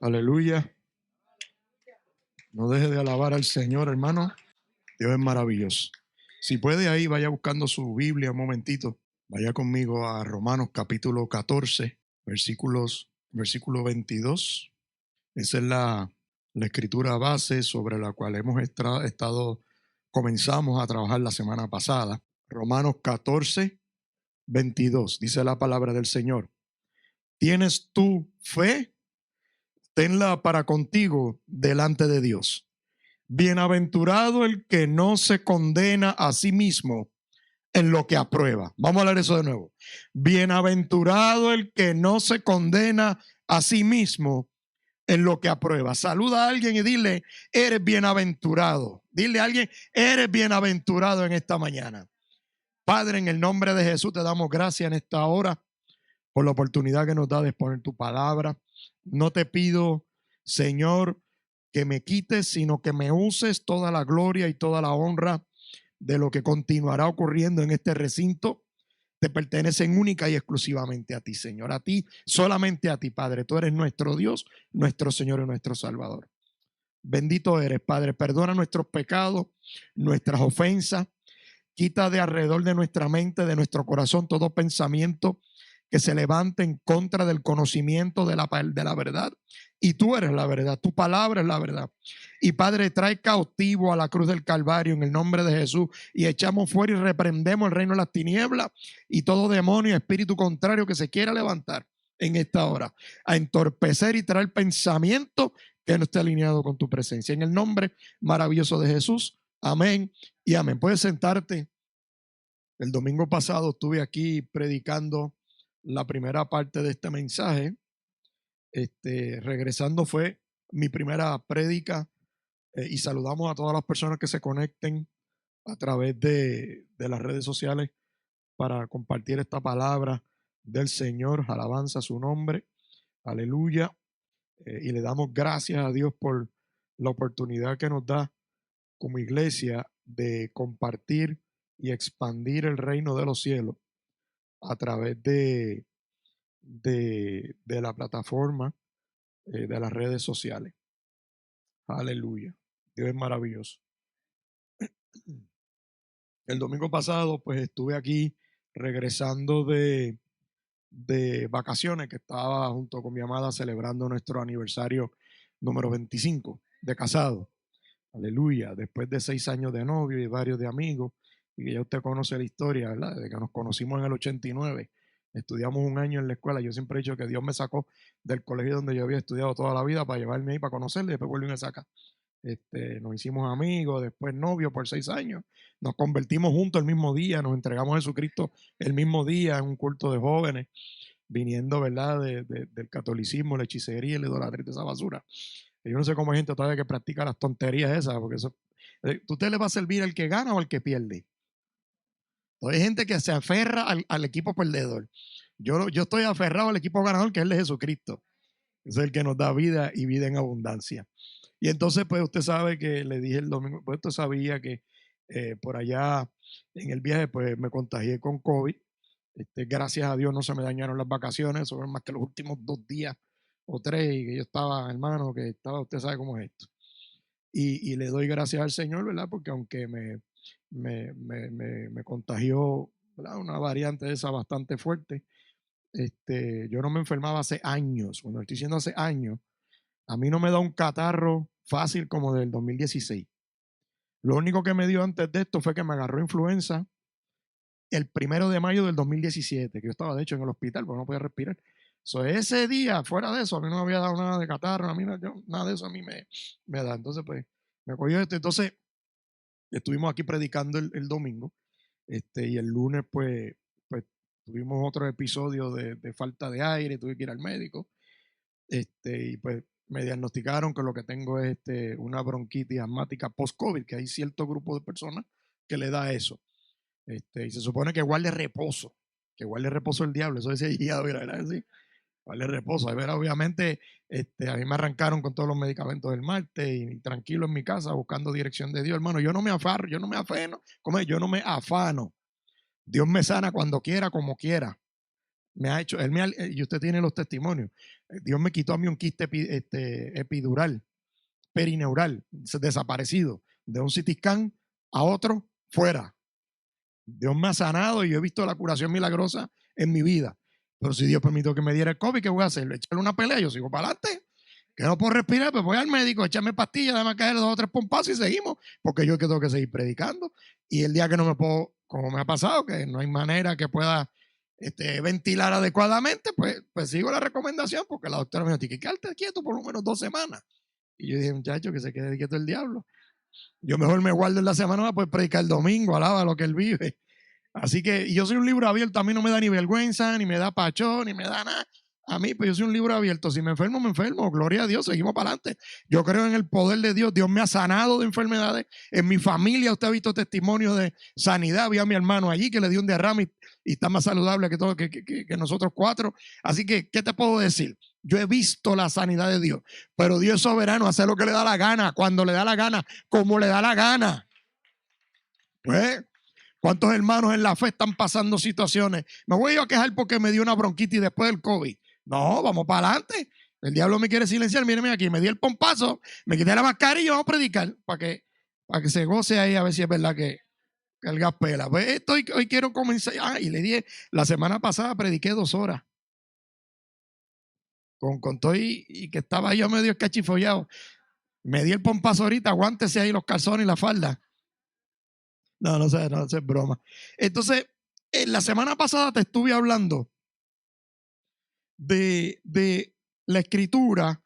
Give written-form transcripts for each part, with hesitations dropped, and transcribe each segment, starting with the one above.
Aleluya. No deje de alabar al Señor, hermano. Dios es maravilloso. Si puede ahí, vaya buscando su Biblia un momentito. Vaya conmigo a Romanos capítulo 14, versículo 22. Esa es la escritura base sobre la cual comenzamos a trabajar la semana pasada. Romanos 14, 22. Dice la palabra del Señor. ¿Tienes tú fe? Tenla para contigo delante de Dios. Bienaventurado el que no se condena a sí mismo en lo que aprueba. Vamos a leer eso de nuevo. Bienaventurado el que no se condena a sí mismo en lo que aprueba. Saluda a alguien y dile, eres bienaventurado. Dile a alguien, eres bienaventurado en esta mañana. Padre, en el nombre de Jesús te damos gracias en esta hora por la oportunidad que nos da de exponer tu palabra. No te pido, Señor, que me quites, sino que me uses toda la gloria y toda la honra de lo que continuará ocurriendo en este recinto. Te pertenecen única y exclusivamente a ti, Señor. A ti, solamente a ti, Padre. Tú eres nuestro Dios, nuestro Señor y nuestro Salvador. Bendito eres, Padre. Perdona nuestros pecados, nuestras ofensas. Quita de alrededor de nuestra mente, de nuestro corazón, todo pensamiento que se levante en contra del conocimiento de la verdad. Y tú eres la verdad, tu palabra es la verdad. Y Padre, trae cautivo a la cruz del Calvario en el nombre de Jesús y echamos fuera y reprendemos el reino de las tinieblas y todo demonio y espíritu contrario que se quiera levantar en esta hora a entorpecer y traer pensamiento que no esté alineado con tu presencia. En el nombre maravilloso de Jesús, amén y amén. Puedes sentarte. El domingo pasado estuve aquí predicando la primera parte de este mensaje. Regresando fue mi primera prédica y saludamos a todas las personas que se conecten a través de las redes sociales para compartir esta palabra del Señor. Alabanza a su nombre. Aleluya. Y le damos gracias a Dios por la oportunidad que nos da como iglesia de compartir y expandir el reino de los cielos a través de la plataforma de las redes sociales. Aleluya. Dios es maravilloso. El domingo pasado pues estuve aquí regresando de vacaciones, que estaba junto con mi amada celebrando nuestro aniversario número 25 de casado. Aleluya. Después de 6 años de novio y varios de amigos, y que ya usted conoce la historia, ¿verdad? De que nos conocimos en el 89. Estudiamos un año en la escuela. Yo siempre he dicho que Dios me sacó del colegio donde yo había estudiado toda la vida para llevarme ahí, para conocerle, y después vuelve y me saca. Nos hicimos amigos, después novios por 6 años. Nos convertimos juntos el mismo día, nos entregamos a Jesucristo el mismo día en un culto de jóvenes, viniendo, ¿verdad?, del catolicismo, la hechicería y la idolatría, de esa basura. Yo no sé cómo hay gente todavía que practica las tonterías esas, porque eso, ¿usted le va a servir al que gana o al que pierde? Hay gente que se aferra al equipo perdedor. Yo estoy aferrado al equipo ganador, que es el de Jesucristo. Es el que nos da vida y vida en abundancia. Y entonces, pues usted sabe que le dije el domingo, pues usted sabía que por allá en el viaje, pues me contagié con COVID. Gracias a Dios no se me dañaron las vacaciones, eso más que los últimos 2 días o 3, y que yo estaba, hermano, que estaba, usted sabe cómo es esto. Y le doy gracias al Señor, ¿verdad? Porque aunque me contagió, ¿verdad?, una variante de esa bastante fuerte, yo no me enfermaba hace años. Cuando estoy diciendo hace años, a mí no me da un catarro fácil como del 2016. Lo único que me dio antes de esto fue que me agarró influenza el 1 de mayo del 2017, que yo estaba de hecho en el hospital porque no podía respirar. Ese día, fuera de eso, a mí no me había dado nada de catarro, a mí nada de eso a mí me da. Entonces, pues, me cogió esto. Entonces, estuvimos aquí predicando el domingo, y el lunes, pues tuvimos otro episodio de falta de aire, tuve que ir al médico, y pues me diagnosticaron que lo que tengo es una bronquitis asmática post-COVID, que hay cierto grupo de personas que le da eso. Y se supone que guarde reposo el diablo, eso decía guiado, ¿verdad? Sí, guarde reposo. A ver, obviamente, a mí me arrancaron con todos los medicamentos del martes y tranquilo en mi casa buscando dirección de Dios, hermano. Yo no me afano, yo no me afano. Dios me sana cuando quiera, como quiera. me ha hecho, y usted tiene los testimonios. Dios me quitó a mí un quiste epidural, perineural, desaparecido, de un CT scan a otro, fuera. Dios me ha sanado y yo he visto la curación milagrosa en mi vida. Pero si Dios permitió que me diera el COVID, ¿qué voy a hacer? Echarle una pelea, yo sigo para adelante. Que no puedo respirar, pues voy al médico, echarme pastillas, déjame caer 2 o 3 pompazos y seguimos, porque yo que tengo que seguir predicando. Y el día que no me puedo, como me ha pasado, que no hay manera que pueda ventilar adecuadamente, pues sigo la recomendación, porque la doctora me dijo, tienes que quedarte quieto por lo menos 2 semanas. Y yo dije, muchacho, que se quede quieto el diablo. Yo mejor me guardo en la semana para poder predicar el domingo, alaba lo que él vive. Así que yo soy un libro abierto, a mí no me da ni vergüenza, ni me da pachón, ni me da nada. A mí, pues yo soy un libro abierto. Si me enfermo, me enfermo. Gloria a Dios, seguimos para adelante. Yo creo en el poder de Dios. Dios me ha sanado de enfermedades. En mi familia, usted ha visto testimonios de sanidad. Vi a mi hermano allí que le dio un derrame y está más saludable que nosotros 4. Así que, ¿qué te puedo decir? Yo he visto la sanidad de Dios, pero Dios es soberano, hace lo que le da la gana, cuando le da la gana, como le da la gana. Pues, ¿cuántos hermanos en la fe están pasando situaciones? Me voy yo a quejar porque me dio una bronquitis después del COVID. No, vamos para adelante. El diablo me quiere silenciar. Míreme aquí, me di el pompazo, me quité la mascarilla y vamos a predicar para que se goce ahí a ver si es verdad que el gas pela. Pues hoy quiero comenzar. Y le dije, la semana pasada prediqué 2 horas. Con todo y que estaba yo medio escachifollado. Me di el pompazo ahorita, aguántese ahí los calzones y la falda. No sé, es broma. Entonces, la semana pasada te estuve hablando de la escritura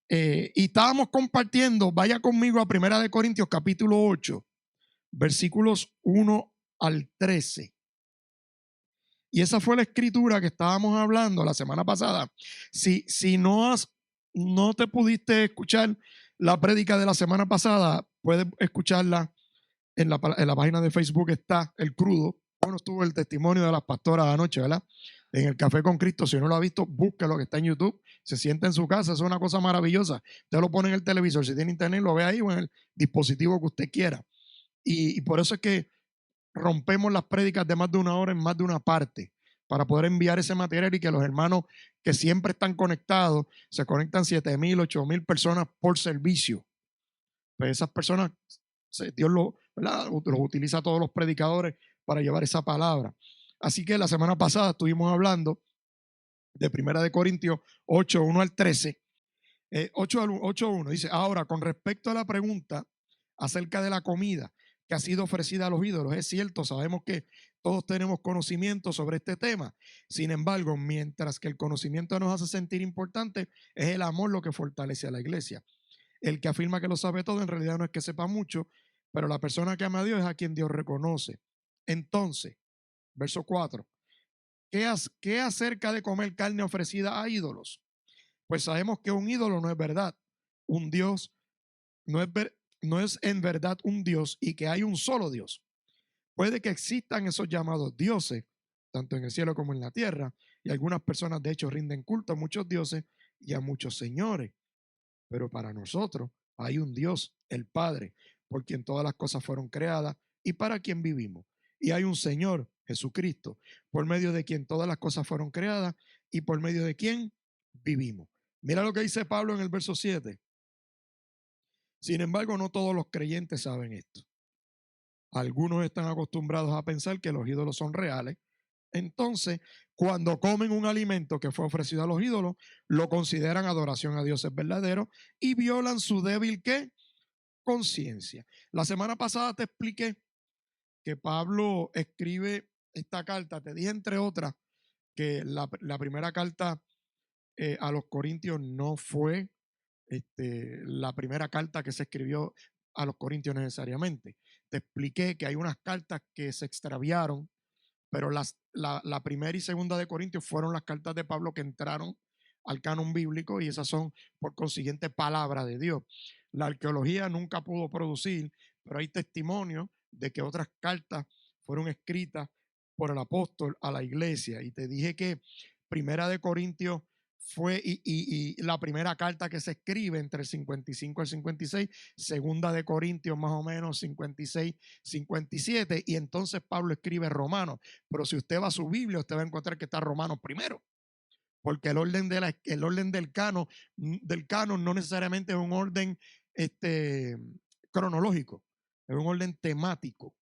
y estábamos compartiendo, vaya conmigo a 1 Corintios capítulo 8, versículos 1 al 13. Y esa fue la escritura que estábamos hablando la semana pasada. Si no te pudiste escuchar la prédica de la semana pasada, puedes escucharla en la página de Facebook, está el crudo. Bueno, estuvo el testimonio de las pastoras anoche, ¿verdad? En el Café con Cristo. Si no lo ha visto, búsquelo, que está en YouTube. Se sienta en su casa, es una cosa maravillosa. Usted lo pone en el televisor, si tiene internet, lo ve ahí o en el dispositivo que usted quiera. Y por eso es que rompemos las prédicas de más de 1 hora en más de una parte, para poder enviar ese material y que los hermanos que siempre están conectados, se conectan 7,000, 8,000 personas por servicio. Pues esas personas, Dios los utiliza a todos los predicadores para llevar esa palabra. Así que la semana pasada estuvimos hablando de 1 Corintios 8, 1 al 13. 8, 1 dice, ahora con respecto a la pregunta acerca de la comida que ha sido ofrecida a los ídolos, es cierto, sabemos que todos tenemos conocimiento sobre este tema. Sin embargo, mientras que el conocimiento nos hace sentir importantes, es el amor lo que fortalece a la iglesia. El que afirma que lo sabe todo en realidad no es que sepa mucho, pero la persona que ama a Dios es a quien Dios reconoce. Entonces, verso 4, ¿qué acerca de comer carne ofrecida a ídolos? Pues sabemos que un ídolo no es verdad. Un Dios no es en verdad un Dios y que hay un solo Dios. Puede que existan esos llamados dioses, tanto en el cielo como en la tierra, y algunas personas de hecho rinden culto a muchos dioses y a muchos señores. Pero para nosotros hay un Dios, el Padre, por quien todas las cosas fueron creadas y para quien vivimos. Y hay un Señor, Jesucristo, por medio de quien todas las cosas fueron creadas y por medio de quien vivimos. Mira lo que dice Pablo en el verso 7. Sin embargo, no todos los creyentes saben esto. Algunos están acostumbrados a pensar que los ídolos son reales. Entonces, cuando comen un alimento que fue ofrecido a los ídolos, lo consideran adoración a dioses verdaderos y violan su débil ¿qué? Conciencia. La semana pasada te expliqué que Pablo escribe esta carta. Te dije, entre otras, que la primera carta a los Corintios no fue la primera carta que se escribió a los Corintios necesariamente. Te expliqué que hay unas cartas que se extraviaron, pero la primera y segunda de Corintios fueron las cartas de Pablo que entraron al canon bíblico y esas son por consiguiente palabra de Dios. La arqueología nunca pudo producir, pero hay testimonios de que otras cartas fueron escritas por el apóstol a la iglesia. Y te dije que Primera de Corintios fue, y la primera carta que se escribe entre el 55 y el 56, segunda de Corintios más o menos 56, 57, y entonces Pablo escribe Romanos. Pero si usted va a su Biblia, usted va a encontrar que está Romanos primero, porque el orden, del canon no necesariamente es un orden cronológico, es un orden temático.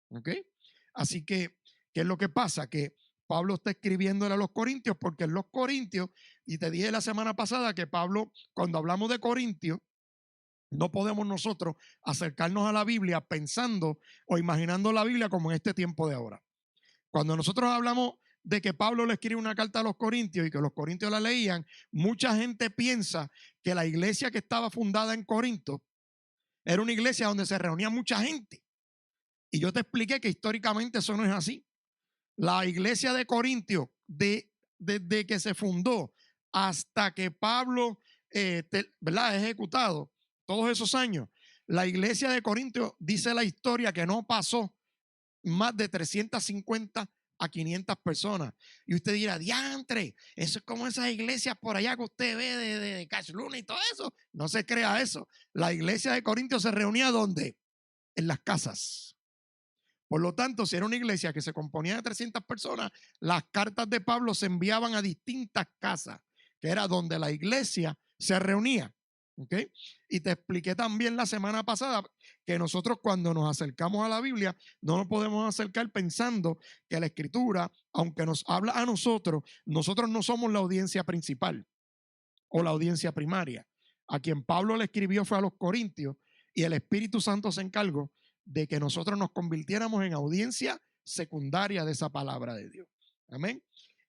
¿Ok? Así que, ¿qué es lo que pasa? Que Pablo está escribiéndole a los corintios, porque en los corintios, y te dije la semana pasada que Pablo, cuando hablamos de Corintios, no podemos nosotros acercarnos a la Biblia pensando o imaginando la Biblia como en este tiempo de ahora. Cuando nosotros hablamos de que Pablo le escribe una carta a los corintios y que los corintios la leían, mucha gente piensa que la iglesia que estaba fundada en Corinto era una iglesia donde se reunía mucha gente. Y yo te expliqué que históricamente eso no es así. La iglesia de Corintios, desde que se fundó hasta que Pablo ¿verdad?, ejecutado, todos esos años, la iglesia de Corintios, dice la historia, que no pasó más de 350 a 500 personas. Y usted dirá, diantre, eso es como esas iglesias por allá que usted ve de Cash Luna y todo eso. No se crea eso. La iglesia de Corintios se reunía ¿dónde? En las casas. Por lo tanto, si era una iglesia que se componía de 300 personas, las cartas de Pablo se enviaban a distintas casas, que era donde la iglesia se reunía. ¿Ok? Y te expliqué también la semana pasada que nosotros, cuando nos acercamos a la Biblia, no nos podemos acercar pensando que la Escritura, aunque nos habla a nosotros no somos la audiencia principal o la audiencia primaria. A quien Pablo le escribió fue a los corintios, y el Espíritu Santo se encargó de que nosotros nos convirtiéramos en audiencia secundaria de esa palabra de Dios. Amén.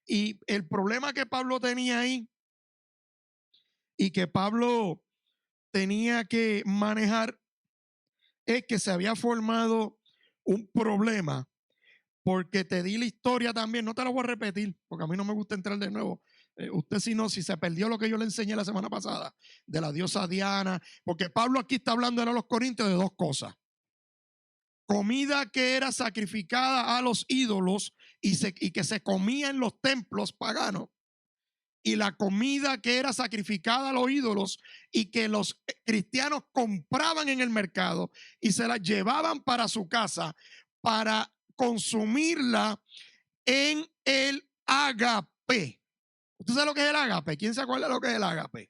Y el problema que Pablo tenía ahí, y que Pablo tenía que manejar, es que se había formado un problema, porque te di la historia también, no te la voy a repetir, porque a mí no me gusta entrar de nuevo. Usted si se perdió lo que yo le enseñé la semana pasada, de la diosa Diana, porque Pablo aquí está hablando a los corintios de dos cosas: comida que era sacrificada a los ídolos y que se comía en los templos paganos, y la comida que era sacrificada a los ídolos y que los cristianos compraban en el mercado y se la llevaban para su casa para consumirla en el ágape. ¿Usted sabe lo que es el ágape? ¿Quién se acuerda de lo que es el ágape?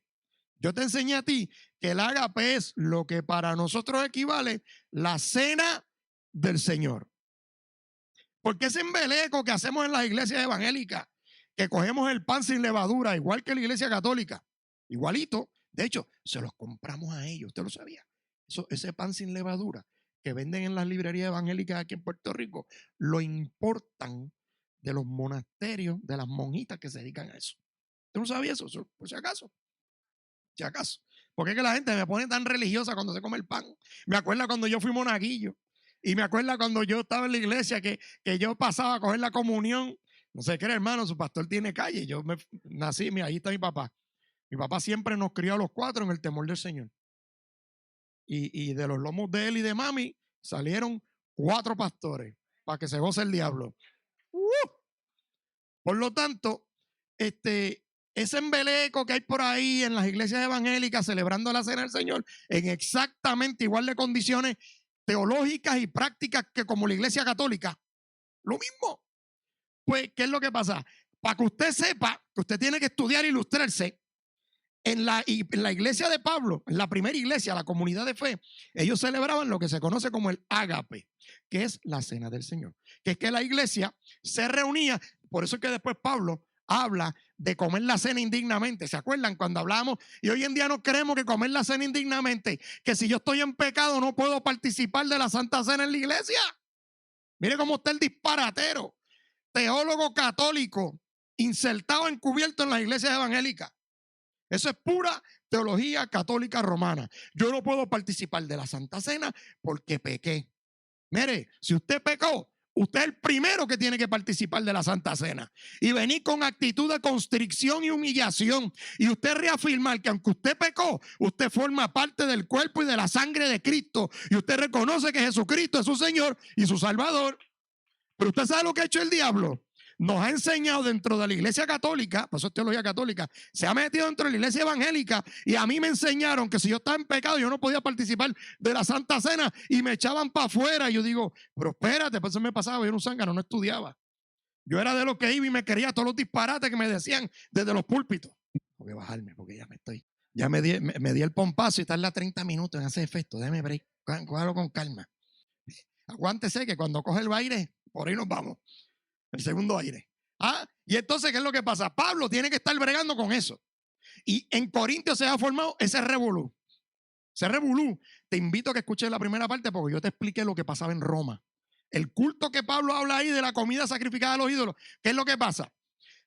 Yo te enseñé a ti que el ágape es lo que para nosotros equivale la cena del Señor. Porque ese embeleco que hacemos en las iglesias evangélicas, que cogemos el pan sin levadura, igual que la iglesia católica, igualito, de hecho, se los compramos a ellos, ¿usted lo sabía? Ese pan sin levadura que venden en las librerías evangélicas aquí en Puerto Rico, lo importan de los monasterios, de las monjitas que se dedican a eso. ¿Usted no sabía eso? Por si acaso. Si acaso. ¿Por qué que la gente me pone tan religiosa cuando se come el pan? Me acuerda cuando yo fui monaguillo. Y me acuerda cuando yo estaba en la iglesia que yo pasaba a coger la comunión. No sé qué era, hermano, su pastor tiene calle. Yo nací, mira, ahí está mi papá. Mi papá siempre nos crió a los cuatro en el temor del Señor. Y de los lomos de él y de mami salieron 4 pastores para que se goce el diablo. Por lo tanto, ese embeleco que hay por ahí en las iglesias evangélicas celebrando la cena del Señor en exactamente igual de condiciones teológicas y prácticas que como la iglesia católica, lo mismo. Pues, ¿qué es lo que pasa? Para que usted sepa que usted tiene que estudiar e ilustrarse, en la iglesia de Pablo, en la primera iglesia, la comunidad de fe, ellos celebraban lo que se conoce como el ágape, que es la cena del Señor. Que es que la iglesia se reunía, por eso es que después Pablo habla de comer la cena indignamente. ¿Se acuerdan cuando hablamos? Y hoy en día no creemos que comer la cena indignamente, que si yo estoy en pecado no puedo participar de la Santa Cena en la iglesia. Mire cómo está el disparatero, teólogo católico, insertado, encubierto en las iglesias evangélicas. Eso es pura teología católica romana. Yo no puedo participar de la Santa Cena porque pequé. Mire, si usted pecó, usted es el primero que tiene que participar de la Santa Cena y venir con actitud de constricción y humillación, y usted reafirmar que aunque usted pecó, usted forma parte del cuerpo y de la sangre de Cristo, y usted reconoce que Jesucristo es su Señor y su Salvador. Pero usted sabe lo que ha hecho el diablo. nos ha enseñado dentro de la iglesia católica, por eso es teología católica, se ha metido dentro de la iglesia evangélica y a mí me enseñaron que si yo estaba en pecado yo no podía participar de la Santa Cena y me echaban para afuera. Y yo digo, pero espérate, pues eso me pasaba, yo era un zángano, no estudiaba. Yo era de los que iba y me quería todos los disparates que me decían desde los púlpitos. Voy a bajarme porque ya me di el pompazo y tarda 30 minutos en hacer efecto. Déjame break, cógalo con calma. Aguántese que cuando coge el aire, por ahí nos vamos. El segundo aire. Y entonces, ¿qué es lo que pasa? Pablo tiene que estar bregando con eso. Y en Corintios se ha formado ese revolú. Ese revolú. Te invito a que escuches la primera parte porque yo te expliqué lo que pasaba en Roma. El culto que Pablo habla ahí de la comida sacrificada a los ídolos. ¿Qué es lo que pasa?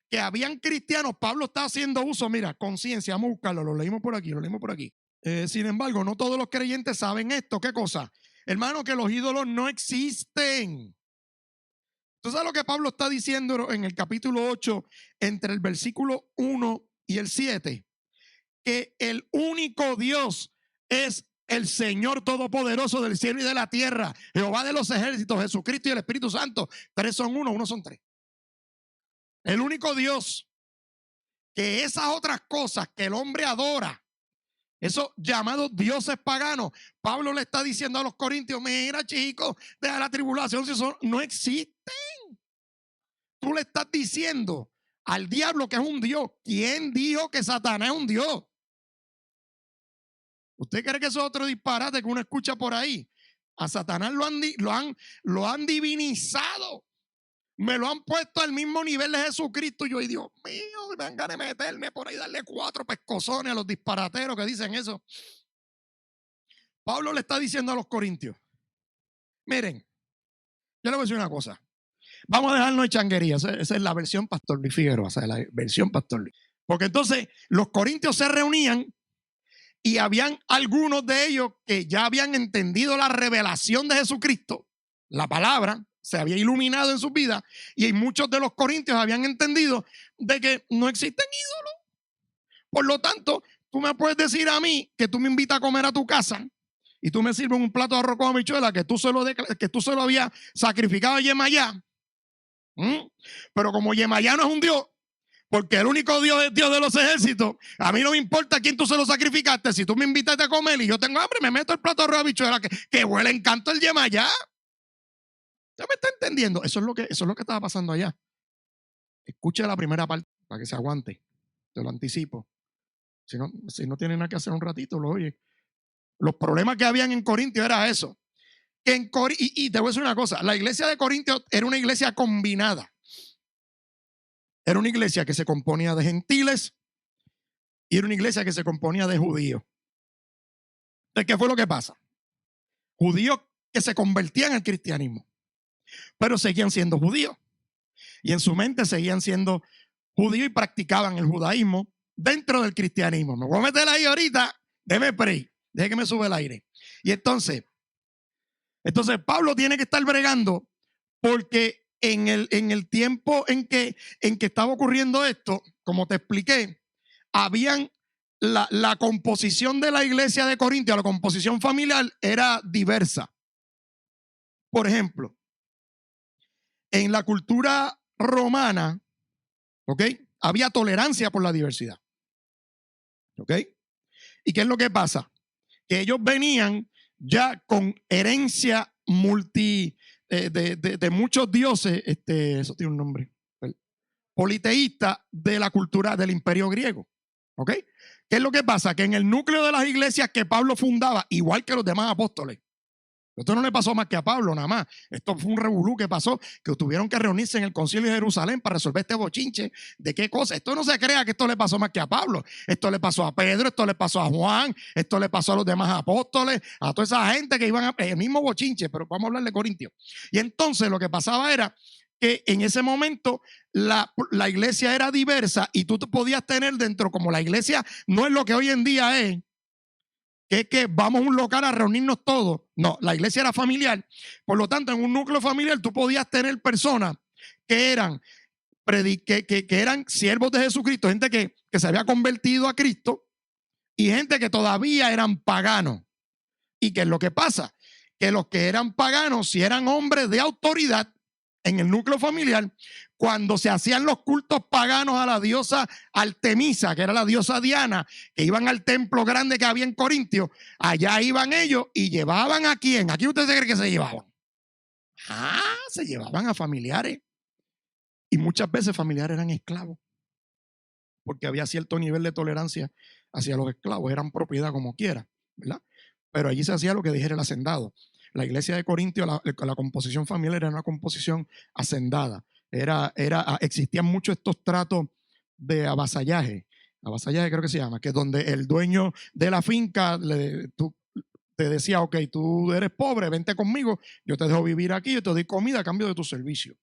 Que habían cristianos, Pablo está haciendo uso, mira, conciencia, vamos a buscarlo, lo leímos por aquí. Sin embargo, no todos los creyentes saben esto. ¿Qué cosa? Hermano, que los ídolos no existen. ¿Tú sabes lo que Pablo está diciendo en el capítulo 8, entre el versículo 1 y el 7? Que el único Dios es el Señor Todopoderoso del cielo y de la tierra, Jehová de los ejércitos, Jesucristo y el Espíritu Santo. Tres son uno, uno son tres. El único Dios. Que esas otras cosas que el hombre adora, esos llamados dioses paganos, Pablo le está diciendo a los corintios, mira chicos, deja la tribulación, si eso no existen. Tú le estás diciendo al diablo que es un Dios. ¿Quién dijo que Satanás es un Dios? ¿Usted cree que eso es otro disparate que uno escucha por ahí? A Satanás lo han divinizado. Me lo han puesto al mismo nivel de Jesucristo. Y yo, Dios mío, me dan ganas de meterme por ahí, darle 4 pescozones a los disparateros que dicen eso. Pablo le está diciendo a los corintios, miren, yo le voy a decir una cosa. Vamos a dejarnos de changuería. Esa es la versión Pastor Luis Figueroa, o sea, la versión Pastor Luis. Porque entonces los corintios se reunían y habían algunos de ellos que ya habían entendido la revelación de Jesucristo, la palabra, se había iluminado en sus vidas, y muchos de los corintios habían entendido de que no existen ídolos. Por lo tanto, tú me puedes decir a mí que tú me invitas a comer a tu casa y tú me sirves un plato de arroz con habichuela que tú se lo habías sacrificado a Yemayá. Pero como Yemayá no es un Dios, porque el único Dios es Dios de los ejércitos, a mí no me importa a quién tú se lo sacrificaste. Si tú me invitaste a comer y yo tengo hambre, me meto el plato de arroz con habichuela que huele en canto el Yemayá. ¿Usted me está entendiendo? Eso es lo que estaba pasando allá. Escuche la primera parte para que se aguante. Te lo anticipo. Si no tiene nada que hacer un ratito, lo oye. Los problemas que habían en Corintios era eso. Y te voy a decir una cosa. La iglesia de Corintios era una iglesia combinada. Era una iglesia que se componía de gentiles y era una iglesia que se componía de judíos. Entonces, ¿qué fue lo que pasa? Judíos que se convertían al cristianismo, pero seguían siendo judíos. Y en su mente seguían siendo judíos y practicaban el judaísmo dentro del cristianismo. Me voy a meter ahí ahorita, déjeme pray, deje que me sube el aire. Y entonces Pablo tiene que estar bregando porque en el tiempo en que estaba ocurriendo esto, como te expliqué, habían la composición de la iglesia de Corintios, la composición familiar era diversa. Por ejemplo, en la cultura romana, ¿ok? Había tolerancia por la diversidad. ¿Ok? ¿Y qué es lo que pasa? Que ellos venían ya con herencia de muchos dioses, eso tiene un nombre, politeísta de la cultura del imperio griego. ¿Ok? ¿Qué es lo que pasa? Que en el núcleo de las iglesias que Pablo fundaba, igual que los demás apóstoles, esto no le pasó más que a Pablo nada más. Esto fue un revolú que pasó, que tuvieron que reunirse en el concilio de Jerusalén para resolver este bochinche de qué cosa. Esto no se crea que esto le pasó más que a Pablo. Esto le pasó a Pedro, esto le pasó a Juan, esto le pasó a los demás apóstoles, a toda esa gente que iban el mismo bochinche, pero vamos a hablar de Corintios. Y entonces lo que pasaba era que en ese momento la iglesia era diversa y tú te podías tener dentro, como la iglesia no es lo que hoy en día es, que es que vamos a un local a reunirnos todos. No, la iglesia era familiar. Por lo tanto, en un núcleo familiar tú podías tener personas que eran, que eran siervos de Jesucristo, gente que se había convertido a Cristo y gente que todavía eran paganos. ¿Y qué es lo que pasa? Que los que eran paganos, si eran hombres de autoridad en el núcleo familiar, cuando se hacían los cultos paganos a la diosa Artemisa, que era la diosa Diana, que iban al templo grande que había en Corintio, allá iban ellos y llevaban ¿a quién? ¿A quién ustedes creen que se llevaban? Se llevaban a familiares. Y muchas veces familiares eran esclavos, porque había cierto nivel de tolerancia hacia los esclavos, eran propiedad como quiera, ¿verdad? Pero allí se hacía lo que dijera el hacendado. La iglesia de Corintio, la composición familiar era una composición hacendada. Existían muchos estos tratos de avasallaje creo que se llama, que es donde el dueño de la finca te decía, ok, tú eres pobre, vente conmigo, yo te dejo vivir aquí, yo te doy comida a cambio de tu servicio.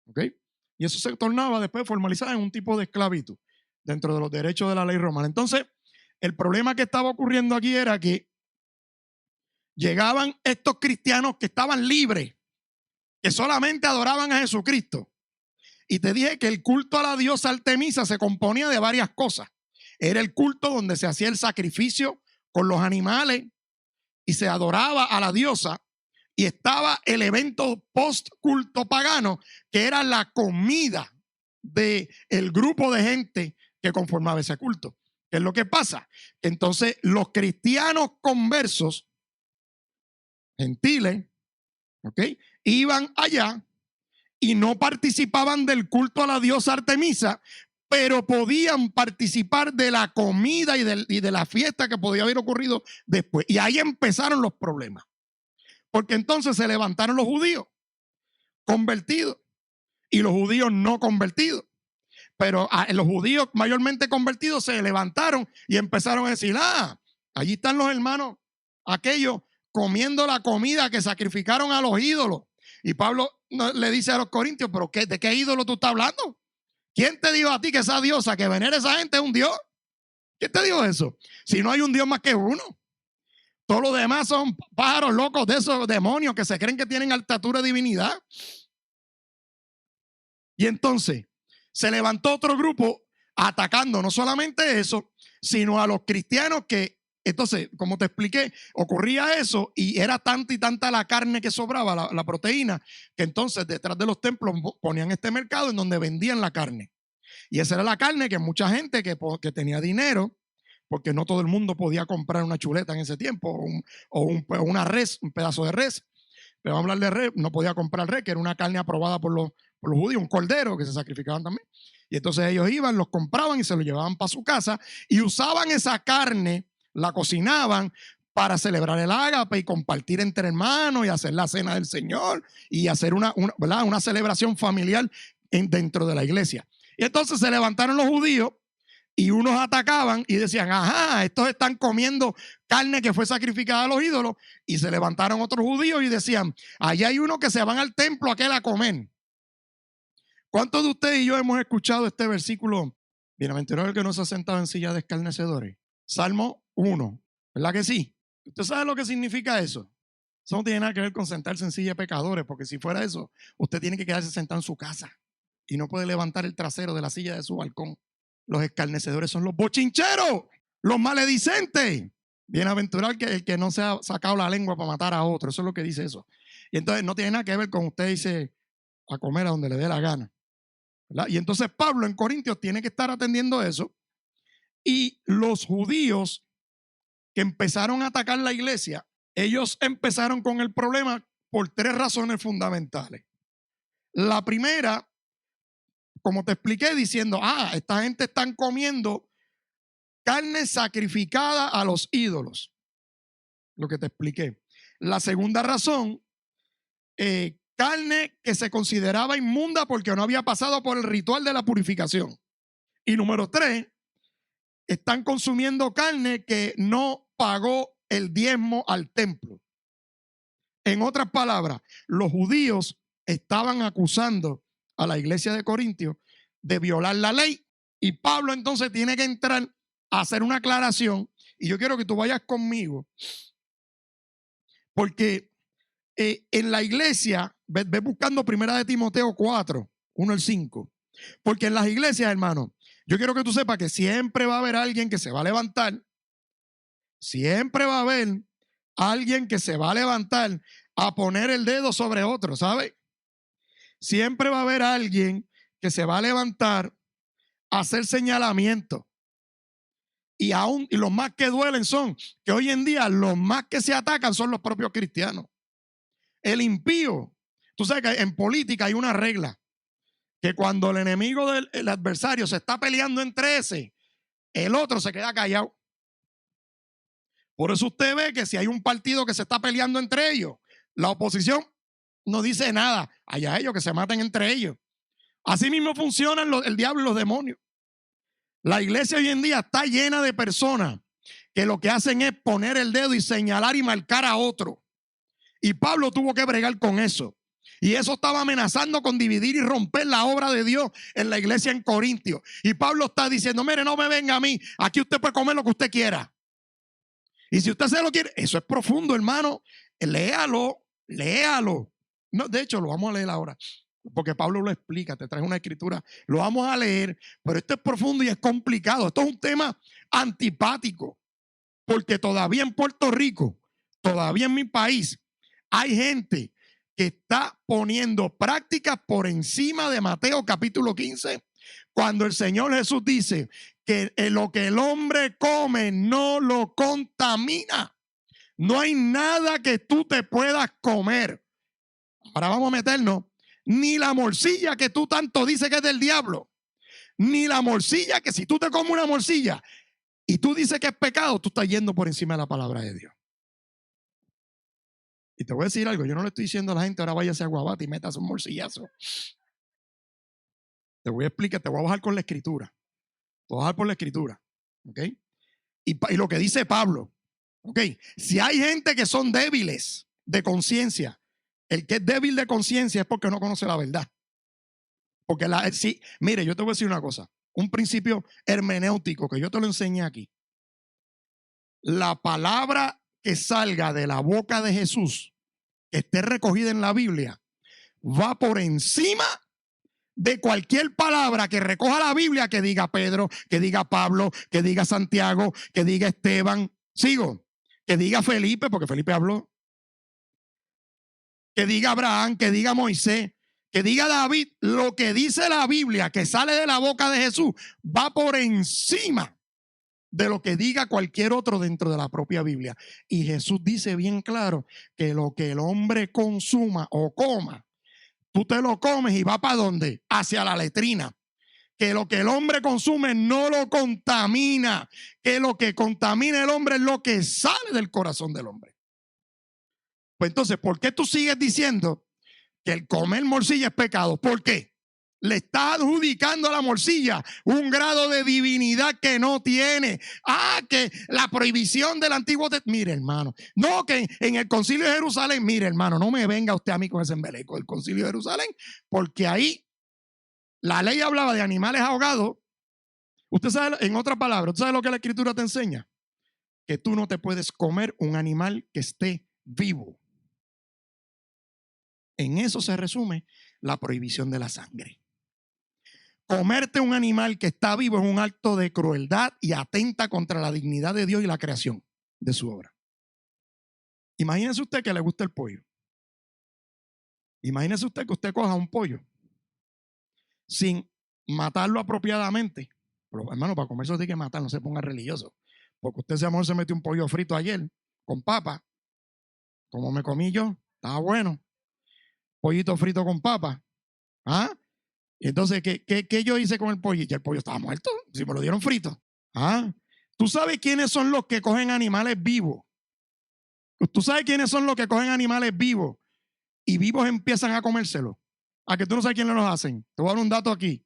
¿Ok? Y eso se tornaba después formalizado en un tipo de esclavitud dentro de los derechos de la ley romana. Entonces, el problema que estaba ocurriendo aquí era que llegaban estos cristianos que estaban libres, que solamente adoraban a Jesucristo. Y te dije que el culto a la diosa Artemisa se componía de varias cosas. Era el culto donde se hacía el sacrificio con los animales y se adoraba a la diosa. Y estaba el evento post-culto pagano, que era la comida del grupo de gente que conformaba ese culto. ¿Qué es lo que pasa? Entonces, los cristianos conversos, gentiles, ¿ok?, iban allá y no participaban del culto a la diosa Artemisa, pero podían participar de la comida y de la fiesta que podía haber ocurrido después. Y ahí empezaron los problemas. Porque entonces se levantaron los judíos convertidos y los judíos no convertidos. Pero los judíos mayormente convertidos se levantaron y empezaron a decir, allí están los hermanos, aquellos comiendo la comida que sacrificaron a los ídolos. Y Pablo le dice a los corintios, pero ¿de qué ídolo tú estás hablando? ¿Quién te dijo a ti que esa diosa que venera a esa gente es un dios? ¿Quién te dijo eso? Si no hay un dios más que uno. Todos los demás son pájaros locos de esos demonios que se creen que tienen altatura de divinidad. Y entonces se levantó otro grupo atacando no solamente eso, sino a los cristianos que, entonces, como te expliqué, ocurría eso y era tanta y tanta la carne que sobraba, la proteína, que entonces detrás de los templos ponían este mercado en donde vendían la carne. Y esa era la carne que mucha gente que tenía dinero, porque no todo el mundo podía comprar una chuleta en ese tiempo, o una res, un pedazo de res. Pero vamos a hablar de res, no podía comprar res, que era una carne aprobada por los judíos, un cordero que se sacrificaban también. Y entonces ellos iban, los compraban y se lo llevaban para su casa y usaban esa carne, la cocinaban para celebrar el ágape y compartir entre hermanos y hacer la cena del Señor y hacer una celebración familiar dentro de la iglesia. Y entonces se levantaron los judíos y unos atacaban y decían, estos están comiendo carne que fue sacrificada a los ídolos. Y se levantaron otros judíos y decían, allá hay unos que se van al templo a aquel a comer. ¿Cuántos de ustedes y yo hemos escuchado este versículo? Bienaventurado el que no se ha sentado en silla de escarnecedores. Salmo 1, ¿verdad que sí? ¿Usted sabe lo que significa eso? Eso no tiene nada que ver con sentarse en silla de pecadores, porque si fuera eso, usted tiene que quedarse sentado en su casa y no puede levantar el trasero de la silla de su balcón. Los escarnecedores son los bochincheros, los maledicentes. Bienaventurado el que no se ha sacado la lengua para matar a otro. Eso es lo que dice eso. Y entonces no tiene nada que ver con usted dice a comer a donde le dé la gana, ¿verdad? Y entonces Pablo en Corintios tiene que estar atendiendo eso. Y los judíos que empezaron a atacar la iglesia, ellos empezaron con el problema por 3 razones fundamentales. La primera, como te expliqué, diciendo, esta gente están comiendo carne sacrificada a los ídolos. Lo que te expliqué. La segunda razón, carne que se consideraba inmunda porque no había pasado por el ritual de la purificación. Y número 3, están consumiendo carne que no pagó el diezmo al templo. En otras palabras, los judíos estaban acusando a la iglesia de Corintios de violar la ley. Y Pablo entonces tiene que entrar a hacer una aclaración. Y yo quiero que tú vayas conmigo. Porque en la iglesia, ve buscando 1 Timoteo 4, 1 al 5. Porque en las iglesias, hermano, yo quiero que tú sepas que siempre va a haber alguien que se va a levantar. Siempre va a haber alguien que se va a levantar a poner el dedo sobre otro, ¿sabe? siempre va a haber alguien que se va a levantar a hacer señalamiento. Y los más que duelen son que hoy en día los más que se atacan son los propios cristianos. El impío, tú sabes que en política hay una regla, que cuando el enemigo del adversario se está peleando entre ese, el otro se queda callado. Por eso usted ve que si hay un partido que se está peleando entre ellos, la oposición no dice nada. Allá ellos que se maten entre ellos. Así mismo funcionan el diablo y los demonios. La iglesia hoy en día está llena de personas que lo que hacen es poner el dedo y señalar y marcar a otro. Y Pablo tuvo que bregar con eso. Y eso estaba amenazando con dividir y romper la obra de Dios en la iglesia en Corintios. Y Pablo está diciendo, mire, no me venga a mí. Aquí usted puede comer lo que usted quiera. Y si usted se lo quiere, eso es profundo, hermano. Léalo. No, de hecho, lo vamos a leer ahora. Porque Pablo lo explica, te trae una escritura. Lo vamos a leer, pero esto es profundo y es complicado. Esto es un tema antipático. Porque todavía en Puerto Rico, todavía en mi país, hay gente que está poniendo prácticas por encima de Mateo capítulo 15, cuando el Señor Jesús dice que lo que el hombre come no lo contamina. No hay nada que tú te puedas comer. Ahora vamos a meternos. Ni la morcilla que tú tanto dices que es del diablo, ni la morcilla que si tú te comes una morcilla y tú dices que es pecado, tú estás yendo por encima de la palabra de Dios. Y te voy a decir algo, yo no le estoy diciendo a la gente ahora váyase a Guabate y metas un morcillazo. Te voy a explicar, te voy a bajar con la escritura. Te voy a bajar por la escritura. ¿Ok? Y lo que dice Pablo. ¿Ok? Si hay gente que son débiles de conciencia, el que es débil de conciencia es porque no conoce la verdad. Porque sí, mire, yo te voy a decir una cosa, un principio hermenéutico que yo te lo enseñé aquí. La palabra que salga de la boca de Jesús, que esté recogida en la Biblia, va por encima de cualquier palabra que recoja la Biblia, que diga Pedro, que diga Pablo, que diga Santiago, que diga Esteban, sigo, que diga Felipe, porque Felipe habló, que diga Abraham, que diga Moisés, que diga David. Lo que dice la Biblia que sale de la boca de Jesús va por encima de lo que diga cualquier otro dentro de la propia Biblia. Y Jesús dice bien claro que lo que el hombre consuma o coma, tú te lo comes y va ¿para dónde? Hacia la letrina. Que lo que el hombre consume no lo contamina, que lo que contamina el hombre es lo que sale del corazón del hombre. Pues entonces, ¿por qué tú sigues diciendo que el comer morcilla es pecado? ¿Por qué? Le está adjudicando a la morcilla un grado de divinidad que no tiene. Que la prohibición del Antiguo Testamento. Mire, hermano, no, que en el Concilio de Jerusalén, mire, hermano, no me venga usted a mí con ese embeleco del Concilio de Jerusalén, porque ahí la ley hablaba de animales ahogados. Usted sabe, en otras palabras, ¿usted sabe lo que la Escritura te enseña? Que tú no te puedes comer un animal que esté vivo. En eso se resume la prohibición de la sangre. Comerte un animal que está vivo es un acto de crueldad y atenta contra la dignidad de Dios y la creación de su obra. Imagínese usted que le gusta el pollo. Imagínese usted que usted coja un pollo sin matarlo apropiadamente. Pero, hermano, para comer eso tiene que matar, no se ponga religioso. Porque usted a lo mejor se metió un pollo frito ayer con papa, como me comí yo, estaba bueno. Pollito frito con papa. Y entonces, ¿qué yo hice con el pollo? Ya el pollo estaba muerto, si me lo dieron frito. ¿Tú sabes quiénes son los que cogen animales vivos? ¿Tú sabes quiénes son los que cogen animales vivos y vivos empiezan a comérselo? A que tú no sabes quiénes los hacen. Te voy a dar un dato aquí.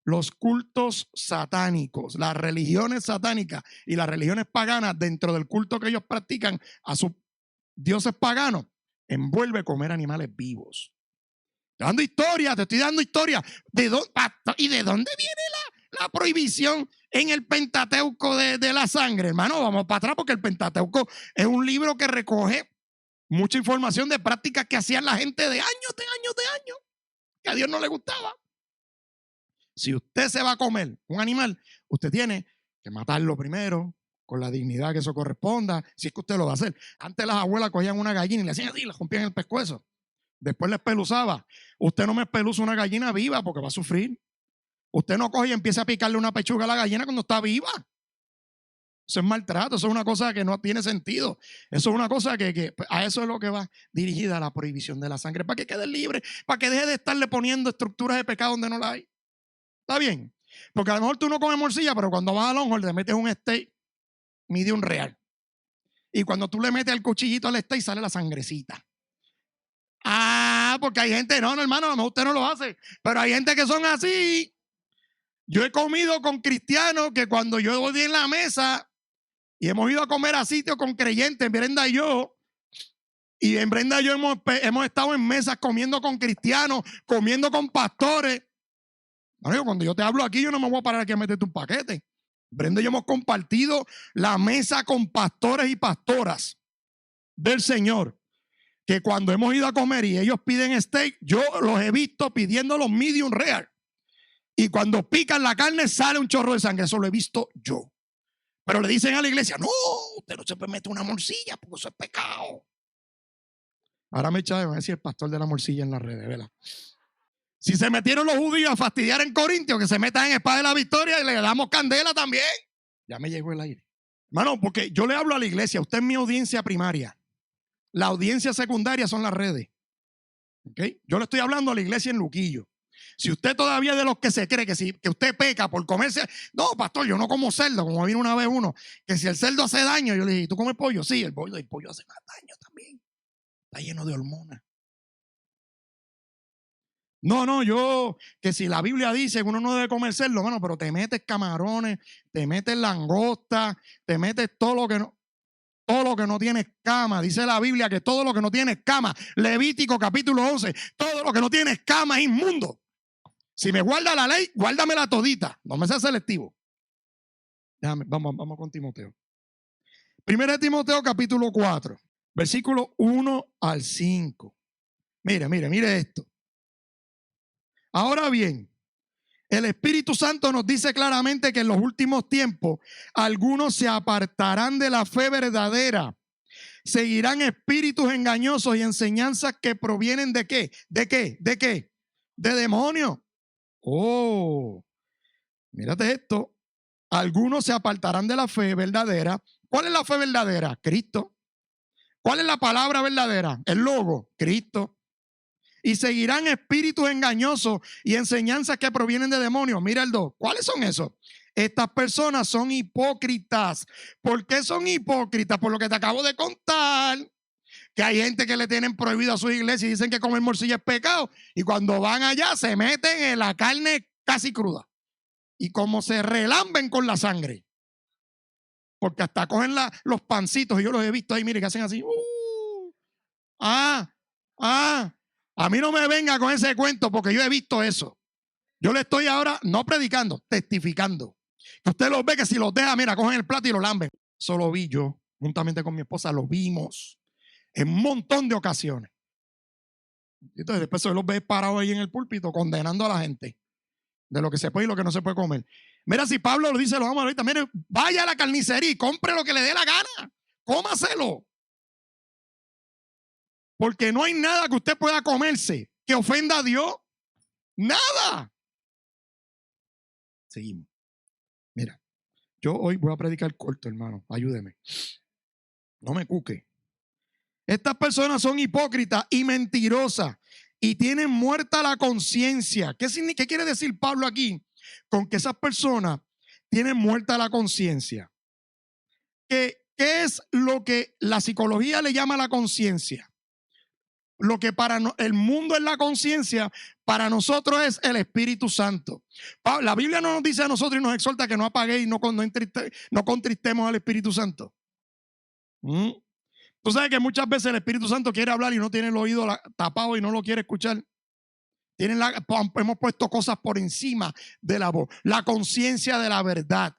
Los cultos satánicos, las religiones satánicas y las religiones paganas, dentro del culto que ellos practican a sus dioses paganos, envuelve comer animales vivos. Te estoy dando historia. ¿Y de dónde viene la prohibición en el Pentateuco de la sangre? Hermano, vamos para atrás porque el Pentateuco es un libro que recoge mucha información de prácticas que hacían la gente de años, que a Dios no le gustaba. Si usted se va a comer un animal, usted tiene que matarlo primero, con la dignidad que eso corresponda, si es que usted lo va a hacer. Antes las abuelas cogían una gallina y le hacían así, le rompían el pescuezo. Después la espeluzaba. Usted no me espeluza una gallina viva porque va a sufrir. Usted no coge y empieza a picarle una pechuga a la gallina cuando está viva. Eso es maltrato, eso es una cosa que no tiene sentido. Eso es una cosa que a eso es lo que va dirigida la prohibición de la sangre, para que quede libre, para que deje de estarle poniendo estructuras de pecado donde no la hay. ¿Está bien? Porque a lo mejor tú no comes morcilla, pero cuando vas a Longhorn te metes un steak medium real. Y cuando tú le metes el cuchillito al steak sale la sangrecita. Ah, porque hay gente, no, hermano, a lo mejor usted no lo hace, pero hay gente que son así. Yo he comido con cristianos que cuando yo voy en la mesa y hemos ido a comer a sitios con creyentes, Brenda y yo, hemos estado en mesas comiendo con cristianos, comiendo con pastores. Bueno, cuando yo te hablo aquí, yo no me voy a parar aquí a meterte un paquete. Brenda y yo hemos compartido la mesa con pastores y pastoras del Señor, que cuando hemos ido a comer y ellos piden steak, yo los he visto pidiendo los medium rare. Y cuando pican la carne sale un chorro de sangre. Eso lo he visto yo. Pero le dicen a la iglesia, no, usted no se puede meter una morcilla porque eso es pecado. Ahora me echa a decir el pastor de la morcilla en las redes, ¿verdad? Si se metieron los judíos a fastidiar en Corintios, que se metan en Espada de la Victoria y le damos candela también. Ya me llegó el aire. Hermano, porque yo le hablo a la iglesia, usted es mi audiencia primaria. La audiencia secundaria son las redes. ¿Okay? Yo le estoy hablando a la iglesia en Luquillo. Si usted todavía es de los que se cree que usted peca por comerse, no, pastor, yo no como cerdo, como vino una vez uno, que si el cerdo hace daño, yo le dije, ¿tú comes pollo? Sí, el pollo hace más daño también. Está lleno de hormonas. No, que si la Biblia dice que uno no debe comer cerdo, bueno, pero te metes camarones, te metes langosta, te metes todo lo que no tiene escama. Dice la Biblia que todo lo que no tiene escama, Levítico capítulo 11, todo lo que no tiene escama es inmundo. Si me guarda la ley, guárdamela todita. No me seas selectivo. Vamos con Timoteo. Primera de Timoteo capítulo 4, versículo 1 al 5. Mire esto. Ahora bien, el Espíritu Santo nos dice claramente que en los últimos tiempos algunos se apartarán de la fe verdadera. Seguirán espíritus engañosos y enseñanzas que provienen ¿de qué? ¿De qué? ¿De qué? De demonios. Oh, mírate esto. Algunos se apartarán de la fe verdadera. ¿Cuál es la fe verdadera? Cristo. ¿Cuál es la palabra verdadera? El logo, Cristo. Y seguirán espíritus engañosos y enseñanzas que provienen de demonios. Mira el 2. ¿Cuáles son esos? Estas personas son hipócritas. ¿Por qué son hipócritas? Por lo que te acabo de contar. Que hay gente que le tienen prohibido a sus iglesias y dicen que comer morcilla es pecado. Y cuando van allá se meten en la carne casi cruda. Y como se relamben con la sangre. Porque hasta cogen los pancitos y yo los he visto ahí, mire, que hacen así. A mí no me venga con ese cuento porque yo he visto eso. Yo le estoy ahora no predicando, testificando. Usted los ve que si los deja, mira, cogen el plato y lo lamben. Eso lo vi yo, juntamente con mi esposa, lo vimos en un montón de ocasiones. Entonces después se los ve parados ahí en el púlpito condenando a la gente de lo que se puede y lo que no se puede comer. Mira, si Pablo lo dice, lo vamos ahorita, mire, vaya a la carnicería y compre lo que le dé la gana. Cómaselo. Porque no hay nada que usted pueda comerse que ofenda a Dios. Nada. Seguimos. Mira, yo hoy voy a predicar corto, hermano. Ayúdeme. No me cuque. Estas personas son hipócritas y mentirosas y tienen muerta la conciencia. ¿Qué quiere decir Pablo aquí? Con que esas personas tienen muerta la conciencia. ¿Qué es lo que la psicología le llama la conciencia? Lo que para el mundo es la conciencia, para nosotros es el Espíritu Santo. La Biblia no nos dice a nosotros y nos exhorta que no apaguéis y no contristemos al Espíritu Santo. Tú sabes que muchas veces el Espíritu Santo quiere hablar y no tiene el oído tapado y no lo quiere escuchar. Hemos puesto cosas por encima de la voz. La conciencia de la verdad